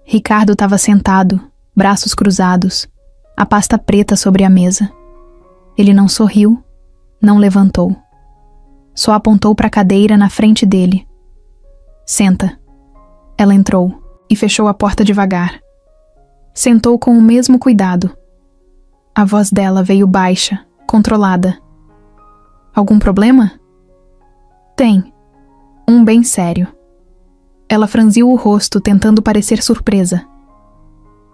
Ricardo estava sentado, braços cruzados, a pasta preta sobre a mesa. Ele não sorriu, não levantou. Só apontou para a cadeira na frente dele. "Senta." Ela entrou e fechou a porta devagar. Sentou com o mesmo cuidado. A voz dela veio baixa, controlada. "Algum problema?" "Tem. Um bem sério. Ela franziu o rosto, tentando parecer surpresa.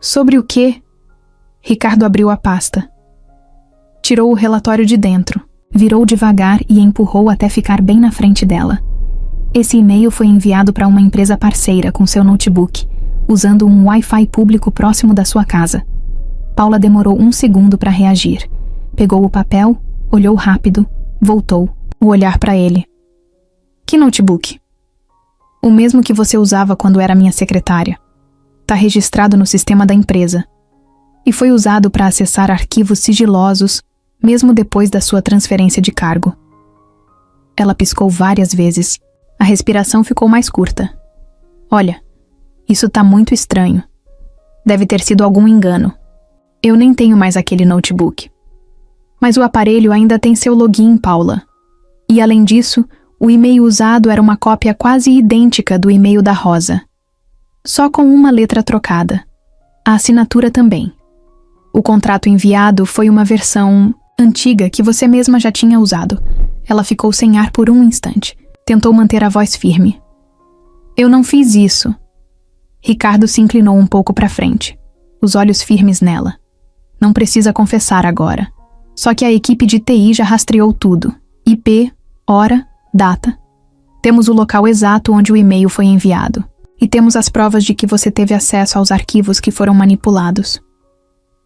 Sobre o quê? Ricardo abriu a pasta. Tirou o relatório de dentro, virou devagar e empurrou até ficar bem na frente dela. Esse e-mail foi enviado para uma empresa parceira com seu notebook, usando um Wi-Fi público próximo da sua casa. Paula demorou 1 segundo para reagir. Pegou o papel, olhou rápido, voltou, o olhar para ele. Que notebook? O mesmo que você usava quando era minha secretária. Tá registrado no sistema da empresa. E foi usado para acessar arquivos sigilosos, mesmo depois da sua transferência de cargo. Ela piscou várias vezes. A respiração ficou mais curta. Olha, isso tá muito estranho. Deve ter sido algum engano. Eu nem tenho mais aquele notebook. Mas o aparelho ainda tem seu login, Paula. E além disso, o e-mail usado era uma cópia quase idêntica do e-mail da Rosa. Só com uma letra trocada. A assinatura também. O contrato enviado foi uma versão antiga que você mesma já tinha usado. Ela ficou sem ar por um instante. Tentou manter a voz firme. Eu não fiz isso. Ricardo se inclinou um pouco para frente, os olhos firmes nela. Não precisa confessar agora. Só que a equipe de TI já rastreou tudo. IP, hora, data. Temos o local exato onde o e-mail foi enviado. E temos as provas de que você teve acesso aos arquivos que foram manipulados.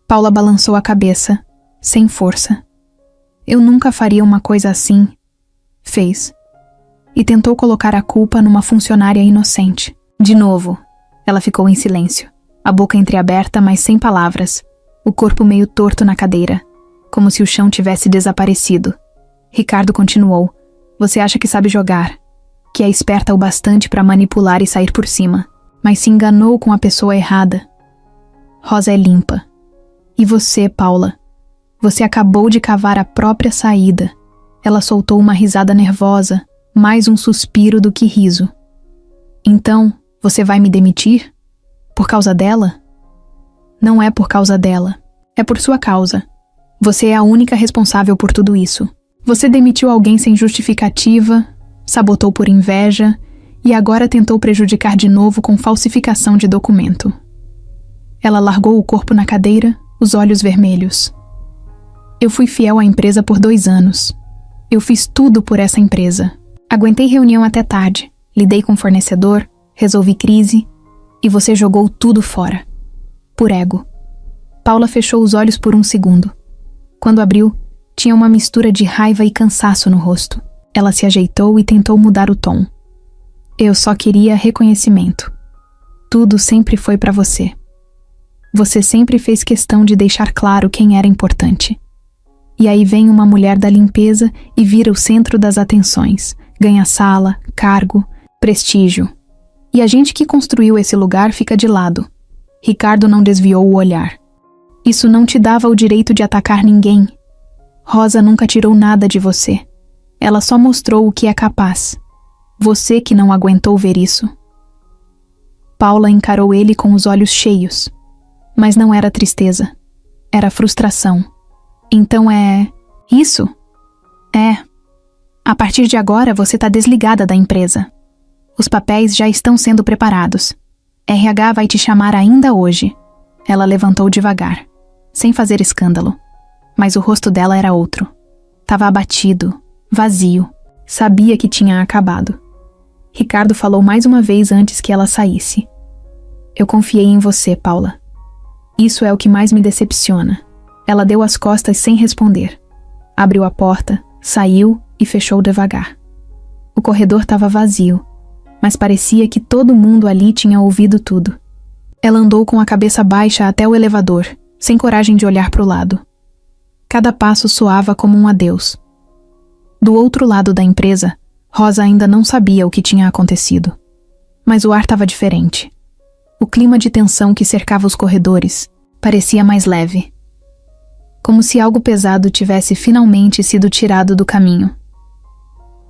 Paula balançou a cabeça, sem força. Eu nunca faria uma coisa assim. Fez. E tentou colocar a culpa numa funcionária inocente. De novo, ela ficou em silêncio, a boca entreaberta, mas sem palavras, o corpo meio torto na cadeira, como se o chão tivesse desaparecido. Ricardo continuou. Você acha que sabe jogar, que é esperta o bastante para manipular e sair por cima, mas se enganou com a pessoa errada. Rosa é limpa. E você, Paula? Você acabou de cavar a própria saída. Ela soltou uma risada nervosa, mais um suspiro do que riso. Então, você vai me demitir? Por causa dela? Não é por causa dela. É por sua causa. Você é a única responsável por tudo isso. Você demitiu alguém sem justificativa, sabotou por inveja e agora tentou prejudicar de novo com falsificação de documento. Ela largou o corpo na cadeira, os olhos vermelhos. Eu fui fiel à empresa por 2 anos. Eu fiz tudo por essa empresa. Aguentei reunião até tarde, lidei com fornecedor, resolvi crise, e você jogou tudo fora. Por ego. Paula fechou os olhos por 1 segundo. Quando abriu, tinha uma mistura de raiva e cansaço no rosto. Ela se ajeitou e tentou mudar o tom. Eu só queria reconhecimento. Tudo sempre foi pra você. Você sempre fez questão de deixar claro quem era importante. E aí vem uma mulher da limpeza e vira o centro das atenções. Ganha sala, cargo, prestígio. E a gente que construiu esse lugar fica de lado. Ricardo não desviou o olhar. Isso não te dava o direito de atacar ninguém. Rosa nunca tirou nada de você. Ela só mostrou o que é capaz. Você que não aguentou ver isso. Paula encarou ele com os olhos cheios. Mas não era tristeza. Era frustração. Então é... isso? É. A partir de agora você tá desligada da empresa. Os papéis já estão sendo preparados. RH vai te chamar ainda hoje. Ela levantou devagar, sem fazer escândalo. Mas o rosto dela era outro. Tava abatido, vazio. Sabia que tinha acabado. Ricardo falou mais uma vez antes que ela saísse. Eu confiei em você, Paula. Isso é o que mais me decepciona. Ela deu as costas sem responder. Abriu a porta, saiu e fechou devagar. O corredor estava vazio, mas parecia que todo mundo ali tinha ouvido tudo. Ela andou com a cabeça baixa até o elevador, sem coragem de olhar para o lado. Cada passo soava como um adeus. Do outro lado da empresa, Rosa ainda não sabia o que tinha acontecido. Mas o ar estava diferente. O clima de tensão que cercava os corredores parecia mais leve. Como se algo pesado tivesse finalmente sido tirado do caminho.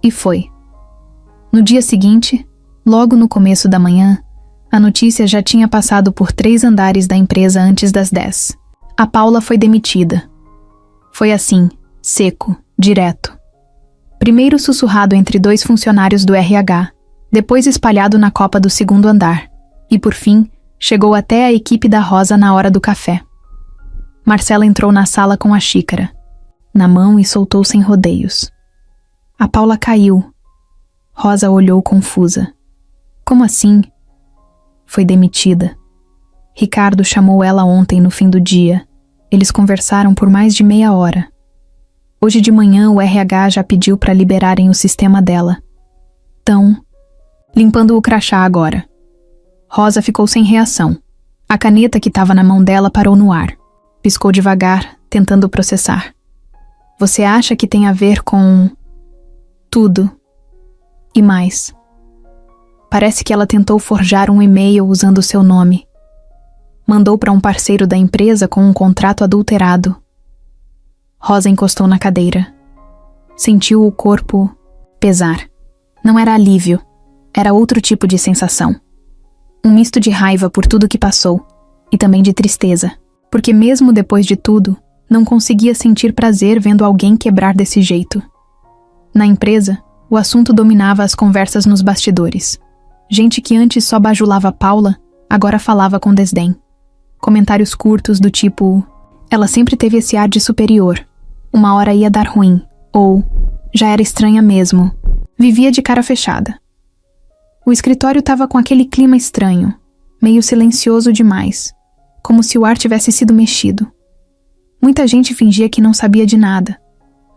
E foi. No dia seguinte, logo no começo da manhã, a notícia já tinha passado por 3 andares da empresa antes das 10. A Paula foi demitida. Foi assim, seco, direto. Primeiro sussurrado entre 2 funcionários do RH, depois espalhado na copa do segundo andar, e por fim, chegou até a equipe da Rosa na hora do café. Marcela entrou na sala com a xícara na mão e soltou sem rodeios. A Paula caiu. Rosa olhou confusa. Como assim? Foi demitida. Ricardo chamou ela ontem no fim do dia. Eles conversaram por mais de meia hora. Hoje de manhã o RH já pediu para liberarem o sistema dela. Tão limpando o crachá agora. Rosa ficou sem reação. A caneta que estava na mão dela parou no ar. Piscou devagar, tentando processar. Você acha que tem a ver com tudo e mais? Parece que ela tentou forjar um e-mail usando o seu nome. Mandou para um parceiro da empresa com um contrato adulterado. Rosa encostou na cadeira. Sentiu o corpo pesar. Não era alívio, era outro tipo de sensação. Um misto de raiva por tudo que passou e também de tristeza, porque mesmo depois de tudo, não conseguia sentir prazer vendo alguém quebrar desse jeito. Na empresa, o assunto dominava as conversas nos bastidores. Gente que antes só bajulava Paula, agora falava com desdém. Comentários curtos do tipo: ela sempre teve esse ar de superior, uma hora ia dar ruim, ou já era estranha mesmo, vivia de cara fechada. O escritório estava com aquele clima estranho, meio silencioso demais, como se o ar tivesse sido mexido. Muita gente fingia que não sabia de nada,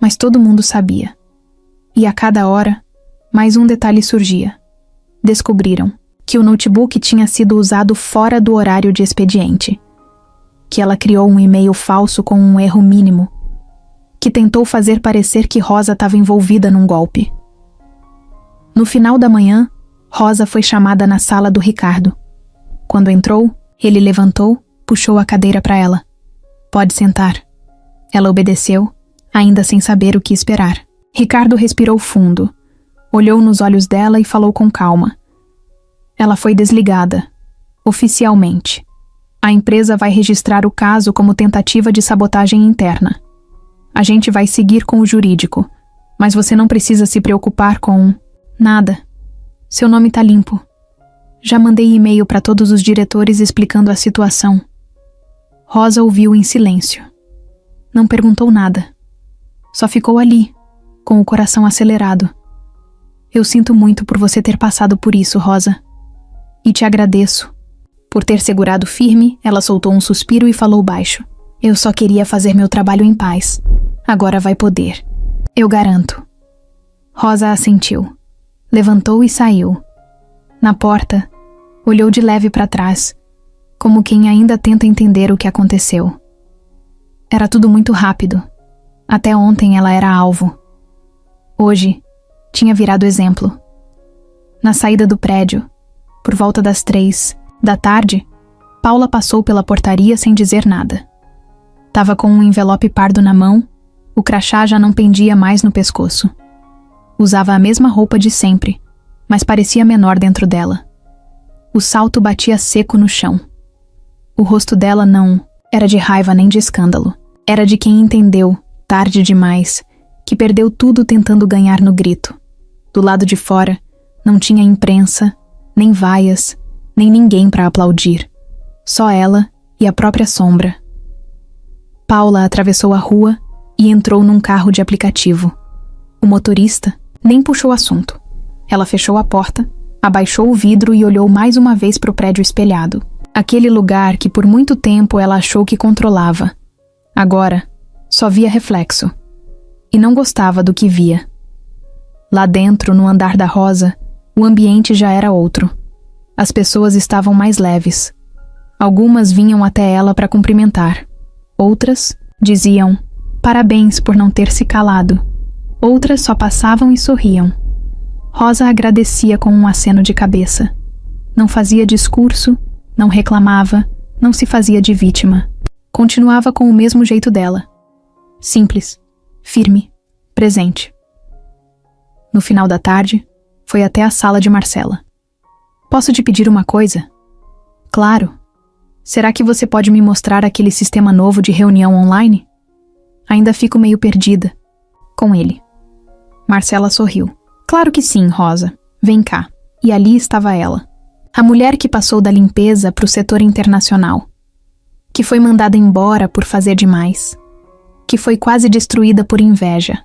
mas todo mundo sabia. E a cada hora, mais um detalhe surgia. Descobriram que o notebook tinha sido usado fora do horário de expediente, que ela criou um e-mail falso com um erro mínimo, que tentou fazer parecer que Rosa estava envolvida num golpe. No final da manhã, Rosa foi chamada na sala do Ricardo. Quando entrou, ele levantou, puxou a cadeira para ela. Pode sentar. Ela obedeceu, ainda sem saber o que esperar. Ricardo respirou fundo, olhou nos olhos dela e falou com calma. Ela foi desligada, oficialmente. A empresa vai registrar o caso como tentativa de sabotagem interna. A gente vai seguir com o jurídico, mas você não precisa se preocupar com nada. Seu nome tá limpo. Já mandei e-mail para todos os diretores explicando a situação. Rosa ouviu em silêncio. Não perguntou nada. Só ficou ali, com o coração acelerado. Eu sinto muito por você ter passado por isso, Rosa. E te agradeço. Por ter segurado firme, ela soltou um suspiro e falou baixo. Eu só queria fazer meu trabalho em paz. Agora vai poder. Eu garanto. Rosa assentiu. Levantou e saiu. Na porta, olhou de leve para trás, como quem ainda tenta entender o que aconteceu. Era tudo muito rápido. Até ontem ela era alvo. Hoje, tinha virado exemplo. Na saída do prédio, por volta das 3 da tarde, Paula passou pela portaria sem dizer nada. Tava com um envelope pardo na mão, o crachá já não pendia mais no pescoço. Usava a mesma roupa de sempre, mas parecia menor dentro dela. O salto batia seco no chão. O rosto dela não era de raiva nem de escândalo. Era de quem entendeu, tarde demais, que perdeu tudo tentando ganhar no grito. Do lado de fora, não tinha imprensa, nem vaias, nem ninguém para aplaudir. Só ela e a própria sombra. Paula atravessou a rua e entrou num carro de aplicativo. O motorista nem puxou assunto. Ela fechou a porta, abaixou o vidro e olhou mais uma vez para o prédio espelhado. Aquele lugar que por muito tempo ela achou que controlava. Agora, só via reflexo. E não gostava do que via. Lá dentro, no andar da Rosa, o ambiente já era outro. As pessoas estavam mais leves. Algumas vinham até ela para cumprimentar. Outras diziam parabéns por não ter se calado. Outras só passavam e sorriam. Rosa agradecia com um aceno de cabeça. Não fazia discurso, não reclamava, não se fazia de vítima. Continuava com o mesmo jeito dela. Simples, firme, presente. No final da tarde, foi até a sala de Marcela. Posso te pedir uma coisa? Claro. Será que você pode me mostrar aquele sistema novo de reunião online? Ainda fico meio perdida com ele. Marcela sorriu. Claro que sim, Rosa. Vem cá. E ali estava ela. A mulher que passou da limpeza para o setor internacional. Que foi mandada embora por fazer demais. Que foi quase destruída por inveja.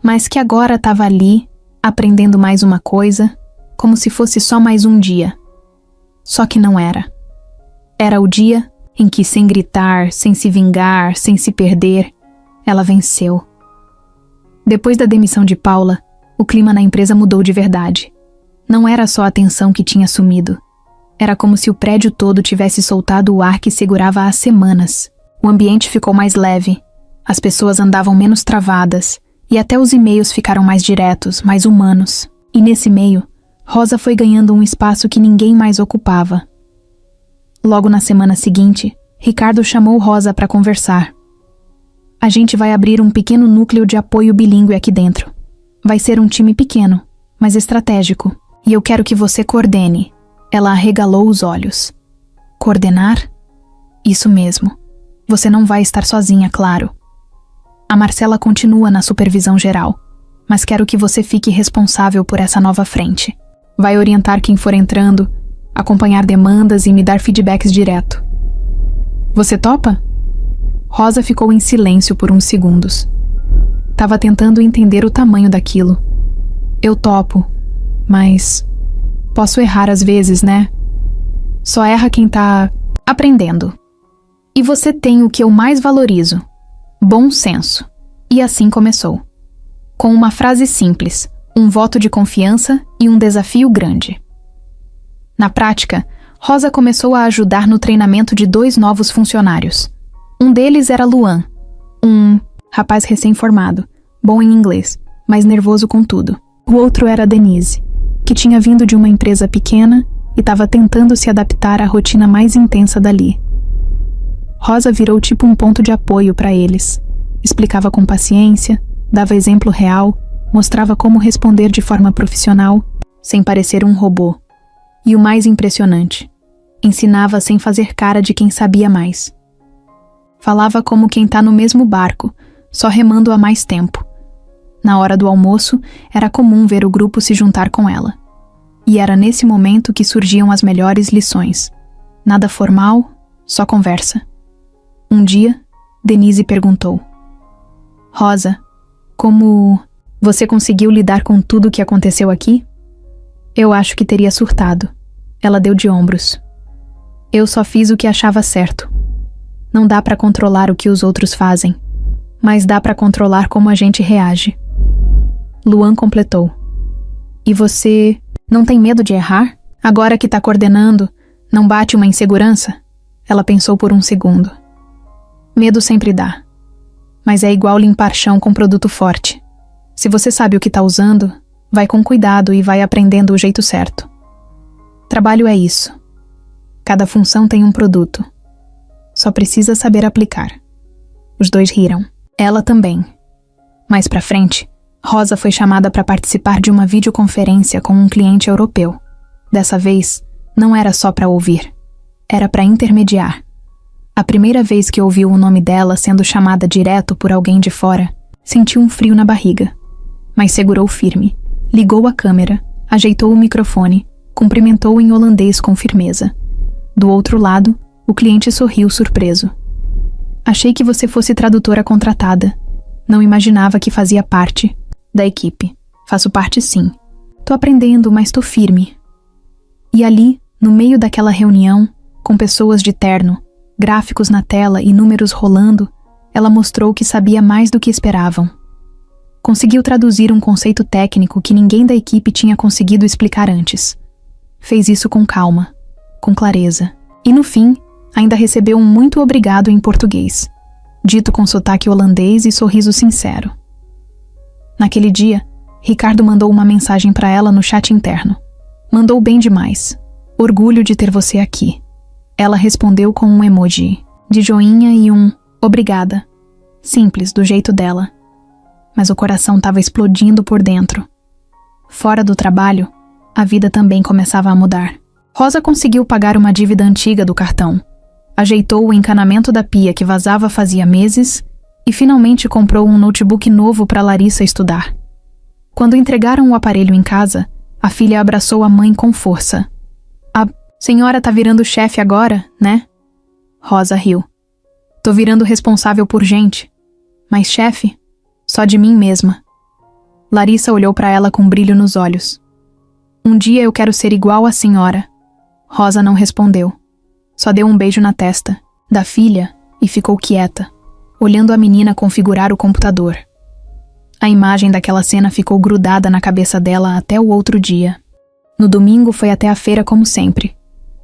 Mas que agora estava ali, aprendendo mais uma coisa, como se fosse só mais um dia. Só que não era. Era o dia em que, sem gritar, sem se vingar, sem se perder, ela venceu. Depois da demissão de Paula, o clima na empresa mudou de verdade. Não era só a tensão que tinha sumido. Era como se o prédio todo tivesse soltado o ar que segurava há semanas. O ambiente ficou mais leve, as pessoas andavam menos travadas, e até os e-mails ficaram mais diretos, mais humanos. E nesse meio, Rosa foi ganhando um espaço que ninguém mais ocupava. Logo na semana seguinte, Ricardo chamou Rosa para conversar. A gente vai abrir um pequeno núcleo de apoio bilíngue aqui dentro. Vai ser um time pequeno, mas estratégico. E eu quero que você coordene. Ela arregalou os olhos. Coordenar? Isso mesmo. Você não vai estar sozinha, claro. A Marcela continua na supervisão geral, mas quero que você fique responsável por essa nova frente. Vai orientar quem for entrando, acompanhar demandas e me dar feedbacks direto. Você topa? Rosa ficou em silêncio por uns segundos. Tava tentando entender o tamanho daquilo. Eu topo, mas posso errar às vezes, né? Só erra quem tá aprendendo. E você tem o que eu mais valorizo: bom senso. E assim começou. Com uma frase simples, um voto de confiança e um desafio grande. Na prática, Rosa começou a ajudar no treinamento de 2 novos funcionários. Um deles era Luan, um rapaz recém-formado, bom em inglês, mas nervoso com tudo. O outro era Denise, que tinha vindo de uma empresa pequena e estava tentando se adaptar à rotina mais intensa dali. Rosa virou tipo um ponto de apoio para eles. Explicava com paciência, dava exemplo real, mostrava como responder de forma profissional, sem parecer um robô. E o mais impressionante, ensinava sem fazer cara de quem sabia mais. Falava como quem tá no mesmo barco, só remando há mais tempo. Na hora do almoço, era comum ver o grupo se juntar com ela. E era nesse momento que surgiam as melhores lições. Nada formal, só conversa. Um dia, Denise perguntou: Rosa, como você conseguiu lidar com tudo o que aconteceu aqui? Eu acho que teria surtado. Ela deu de ombros. Eu só fiz o que achava certo. Não dá pra controlar o que os outros fazem, mas dá pra controlar como a gente reage. Luan completou. E você não tem medo de errar? Agora que tá coordenando, não bate uma insegurança? Ela pensou por um segundo. Medo sempre dá. Mas é igual limpar chão com produto forte. Se você sabe o que tá usando, vai com cuidado e vai aprendendo o jeito certo. Trabalho é isso. Cada função tem um produto. Só precisa saber aplicar. Os 2 riram. Ela também. Mais pra frente, Rosa foi chamada para participar de uma videoconferência com um cliente europeu. Dessa vez, não era só para ouvir. Era para intermediar. A primeira vez que ouviu o nome dela sendo chamada direto por alguém de fora, sentiu um frio na barriga. Mas segurou firme. Ligou a câmera, ajeitou o microfone, cumprimentou em holandês com firmeza. Do outro lado, o cliente sorriu surpreso. Achei que você fosse tradutora contratada. Não imaginava que fazia parte da equipe. Faço parte sim. Tô aprendendo, mas tô firme. E ali, no meio daquela reunião, com pessoas de terno, gráficos na tela e números rolando, ela mostrou que sabia mais do que esperavam. Conseguiu traduzir um conceito técnico que ninguém da equipe tinha conseguido explicar antes. Fez isso com calma, com clareza. E no fim, ainda recebeu um muito obrigado em português, dito com sotaque holandês e sorriso sincero. Naquele dia, Ricardo mandou uma mensagem para ela no chat interno. Mandou bem demais. Orgulho de ter você aqui. Ela respondeu com um emoji de joinha e um obrigada. Simples, do jeito dela. Mas o coração estava explodindo por dentro. Fora do trabalho, a vida também começava a mudar. Rosa conseguiu pagar uma dívida antiga do cartão. Ajeitou o encanamento da pia que vazava fazia meses e finalmente comprou um notebook novo para Larissa estudar. Quando entregaram o aparelho em casa, A filha abraçou a mãe com força. A senhora tá virando chefe agora, né? Rosa riu. Tô virando responsável por gente. Mas chefe, só de mim mesma. Larissa olhou para ela com brilho nos olhos. Um dia eu quero ser igual à senhora. Rosa não respondeu. Só deu um beijo na testa da filha e ficou quieta, olhando a menina configurar o computador. A imagem daquela cena ficou grudada na cabeça dela até o outro dia. No domingo foi até a feira como sempre.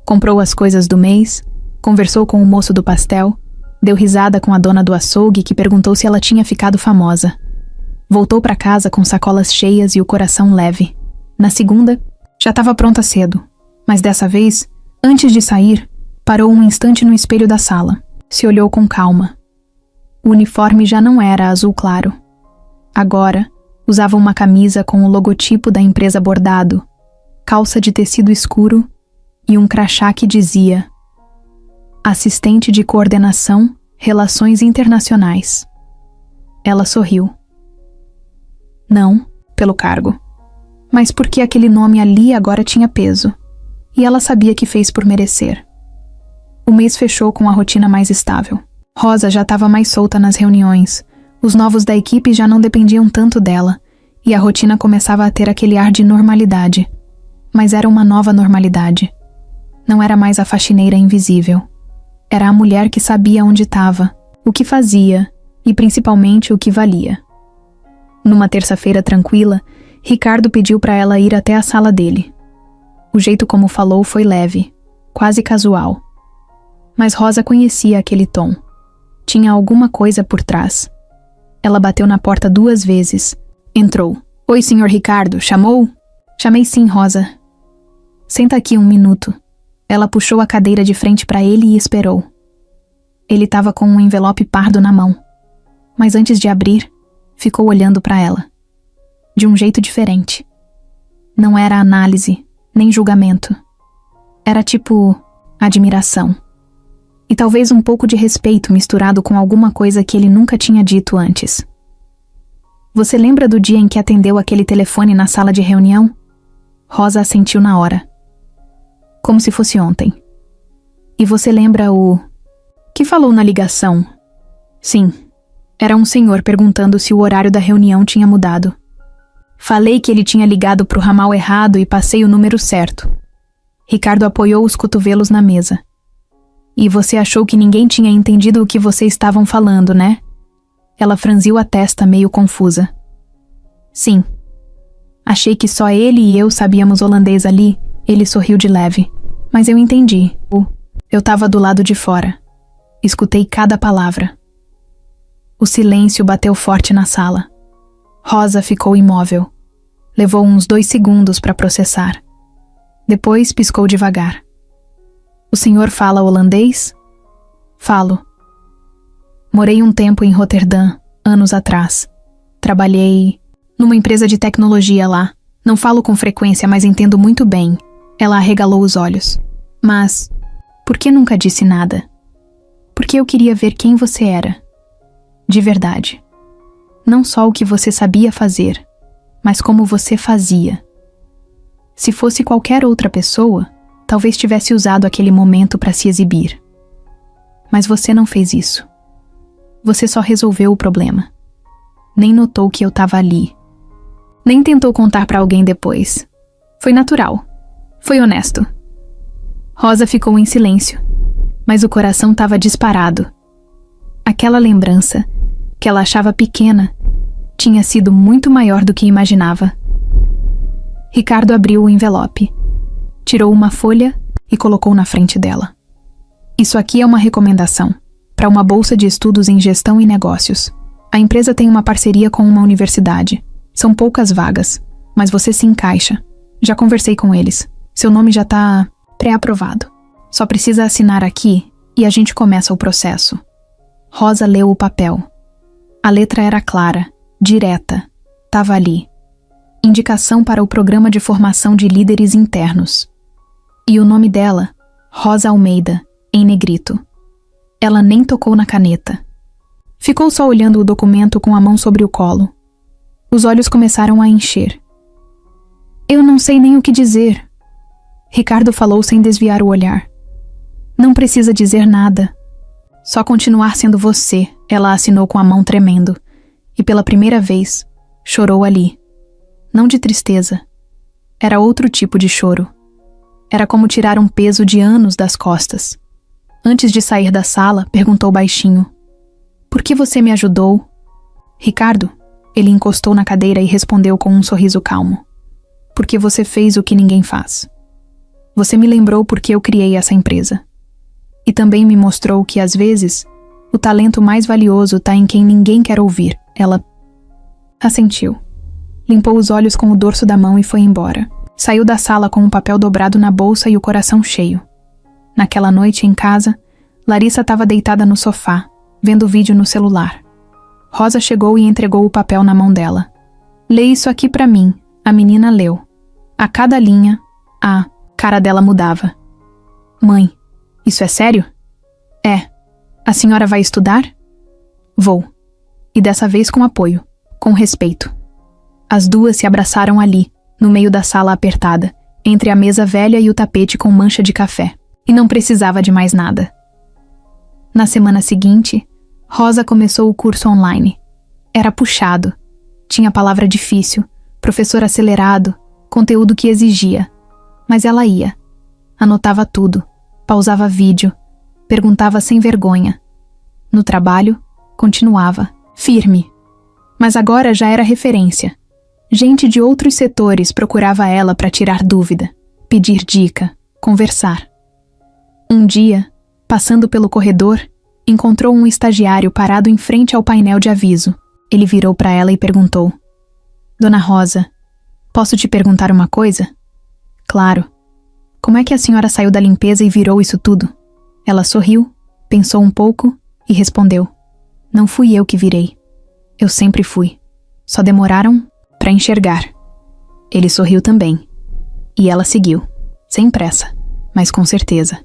Comprou as coisas do mês, conversou com o moço do pastel, deu risada com a dona do açougue que perguntou se ela tinha ficado famosa. Voltou para casa com sacolas cheias e o coração leve. Na segunda, já estava pronta cedo, mas dessa vez, antes de sair, parou um instante no espelho da sala. Se olhou com calma. O uniforme já não era azul claro. Agora, usava uma camisa com o logotipo da empresa bordado, calça de tecido escuro e um crachá que dizia: Assistente de Coordenação, Relações Internacionais. Ela sorriu. Não, pelo cargo, mas porque aquele nome ali agora tinha peso, e ela sabia que fez por merecer. O mês fechou com a rotina mais estável. Rosa já estava mais solta nas reuniões, os novos da equipe já não dependiam tanto dela, e a rotina começava a ter aquele ar de normalidade. Mas era uma nova normalidade. Não era mais a faxineira invisível. Era a mulher que sabia onde estava, o que fazia e principalmente o que valia. Numa terça-feira tranquila, Ricardo pediu para ela ir até a sala dele. O jeito como falou foi leve, quase casual. Mas Rosa conhecia aquele tom. Tinha alguma coisa por trás. Ela bateu na porta 2 vezes. Entrou. Oi, senhor Ricardo, chamou? Chamei sim, Rosa. Senta aqui 1 minuto. Ela puxou a cadeira de frente para ele e esperou. Ele estava com um envelope pardo na mão. Mas antes de abrir, ficou olhando para ela. De um jeito diferente. Não era análise, nem julgamento. Era tipo admiração. E talvez um pouco de respeito misturado com alguma coisa que ele nunca tinha dito antes. Você lembra do dia em que atendeu aquele telefone na sala de reunião? Rosa assentiu na hora. Como se fosse ontem. E você lembra o... que falou na ligação? Sim. Era um senhor perguntando se o horário da reunião tinha mudado. Falei que ele tinha ligado pro ramal errado e passei o número certo. Ricardo apoiou os cotovelos na mesa. E você achou que ninguém tinha entendido o que vocês estavam falando, né? Ela franziu a testa, meio confusa. Sim. Achei que só ele e eu sabíamos holandês ali. Ele sorriu de leve. Mas eu entendi. Eu estava do lado de fora. Escutei cada palavra. O silêncio bateu forte na sala. Rosa ficou imóvel. Levou uns 2 segundos para processar. Depois piscou devagar. O senhor fala holandês? Falo. Morei um tempo em Roterdã, anos atrás. Trabalhei numa empresa de tecnologia lá. Não falo com frequência, mas entendo muito bem. Ela arregalou os olhos. Mas, por que nunca disse nada? Porque eu queria ver quem você era. De verdade. Não só o que você sabia fazer, mas como você fazia. Se fosse qualquer outra pessoa, talvez tivesse usado aquele momento para se exibir. Mas você não fez isso. Você só resolveu o problema. Nem notou que eu estava ali. Nem tentou contar para alguém depois. Foi natural. Foi honesto. Rosa ficou em silêncio, mas o coração estava disparado. Aquela lembrança, que ela achava pequena, tinha sido muito maior do que imaginava. Ricardo abriu o envelope, tirou uma folha e colocou na frente dela. Isso aqui é uma recomendação para uma bolsa de estudos em gestão e negócios. A empresa tem uma parceria com uma universidade. São poucas vagas, mas você se encaixa. Já conversei com eles. Seu nome já está pré-aprovado. Só precisa assinar aqui e a gente começa o processo. Rosa leu o papel. A letra era clara, direta. Tava ali. Indicação para o programa de formação de líderes internos. E o nome dela, Rosa Almeida, em negrito. Ela nem tocou na caneta. Ficou só olhando o documento com a mão sobre o colo. Os olhos começaram a encher. Eu não sei nem o que dizer. Ricardo falou sem desviar o olhar. Não precisa dizer nada. Só continuar sendo você, ela assinou com a mão tremendo. E pela primeira vez, chorou ali. Não de tristeza. Era outro tipo de choro. Era como tirar um peso de anos das costas. Antes de sair da sala, perguntou baixinho. Por que você me ajudou? Ricardo, ele encostou na cadeira e respondeu com um sorriso calmo. Porque você fez o que ninguém faz. Você me lembrou porque eu criei essa empresa. E também me mostrou que, às vezes, o talento mais valioso está em quem ninguém quer ouvir. Ela assentiu. Limpou os olhos com o dorso da mão e foi embora. Saiu da sala com um papel dobrado na bolsa e o coração cheio. Naquela noite, em casa, Larissa estava deitada no sofá, vendo vídeo no celular. Rosa chegou e entregou o papel na mão dela. Lê isso aqui pra mim. A menina leu. A cada linha, a cara dela mudava. Mãe, isso é sério? É. A senhora vai estudar? Vou. E dessa vez com apoio, com respeito. As duas se abraçaram ali, no meio da sala apertada, entre a mesa velha e o tapete com mancha de café. E não precisava de mais nada. Na semana seguinte, Rosa começou o curso online. Era puxado. Tinha palavra difícil, professor acelerado, conteúdo que exigia. Mas ela ia. Anotava tudo, pausava vídeo, perguntava sem vergonha. No trabalho, continuava, firme. Mas agora já era referência. Gente de outros setores procurava ela para tirar dúvida, pedir dica, conversar. Um dia, passando pelo corredor, encontrou um estagiário parado em frente ao painel de aviso. Ele virou para ela e perguntou: Dona Rosa, posso te perguntar uma coisa? Claro. Como é que a senhora saiu da limpeza e virou isso tudo? Ela sorriu, pensou um pouco e respondeu: Não fui eu que virei. Eu sempre fui. Só demoraram para enxergar. Ele sorriu também. E ela seguiu, sem pressa, mas com certeza.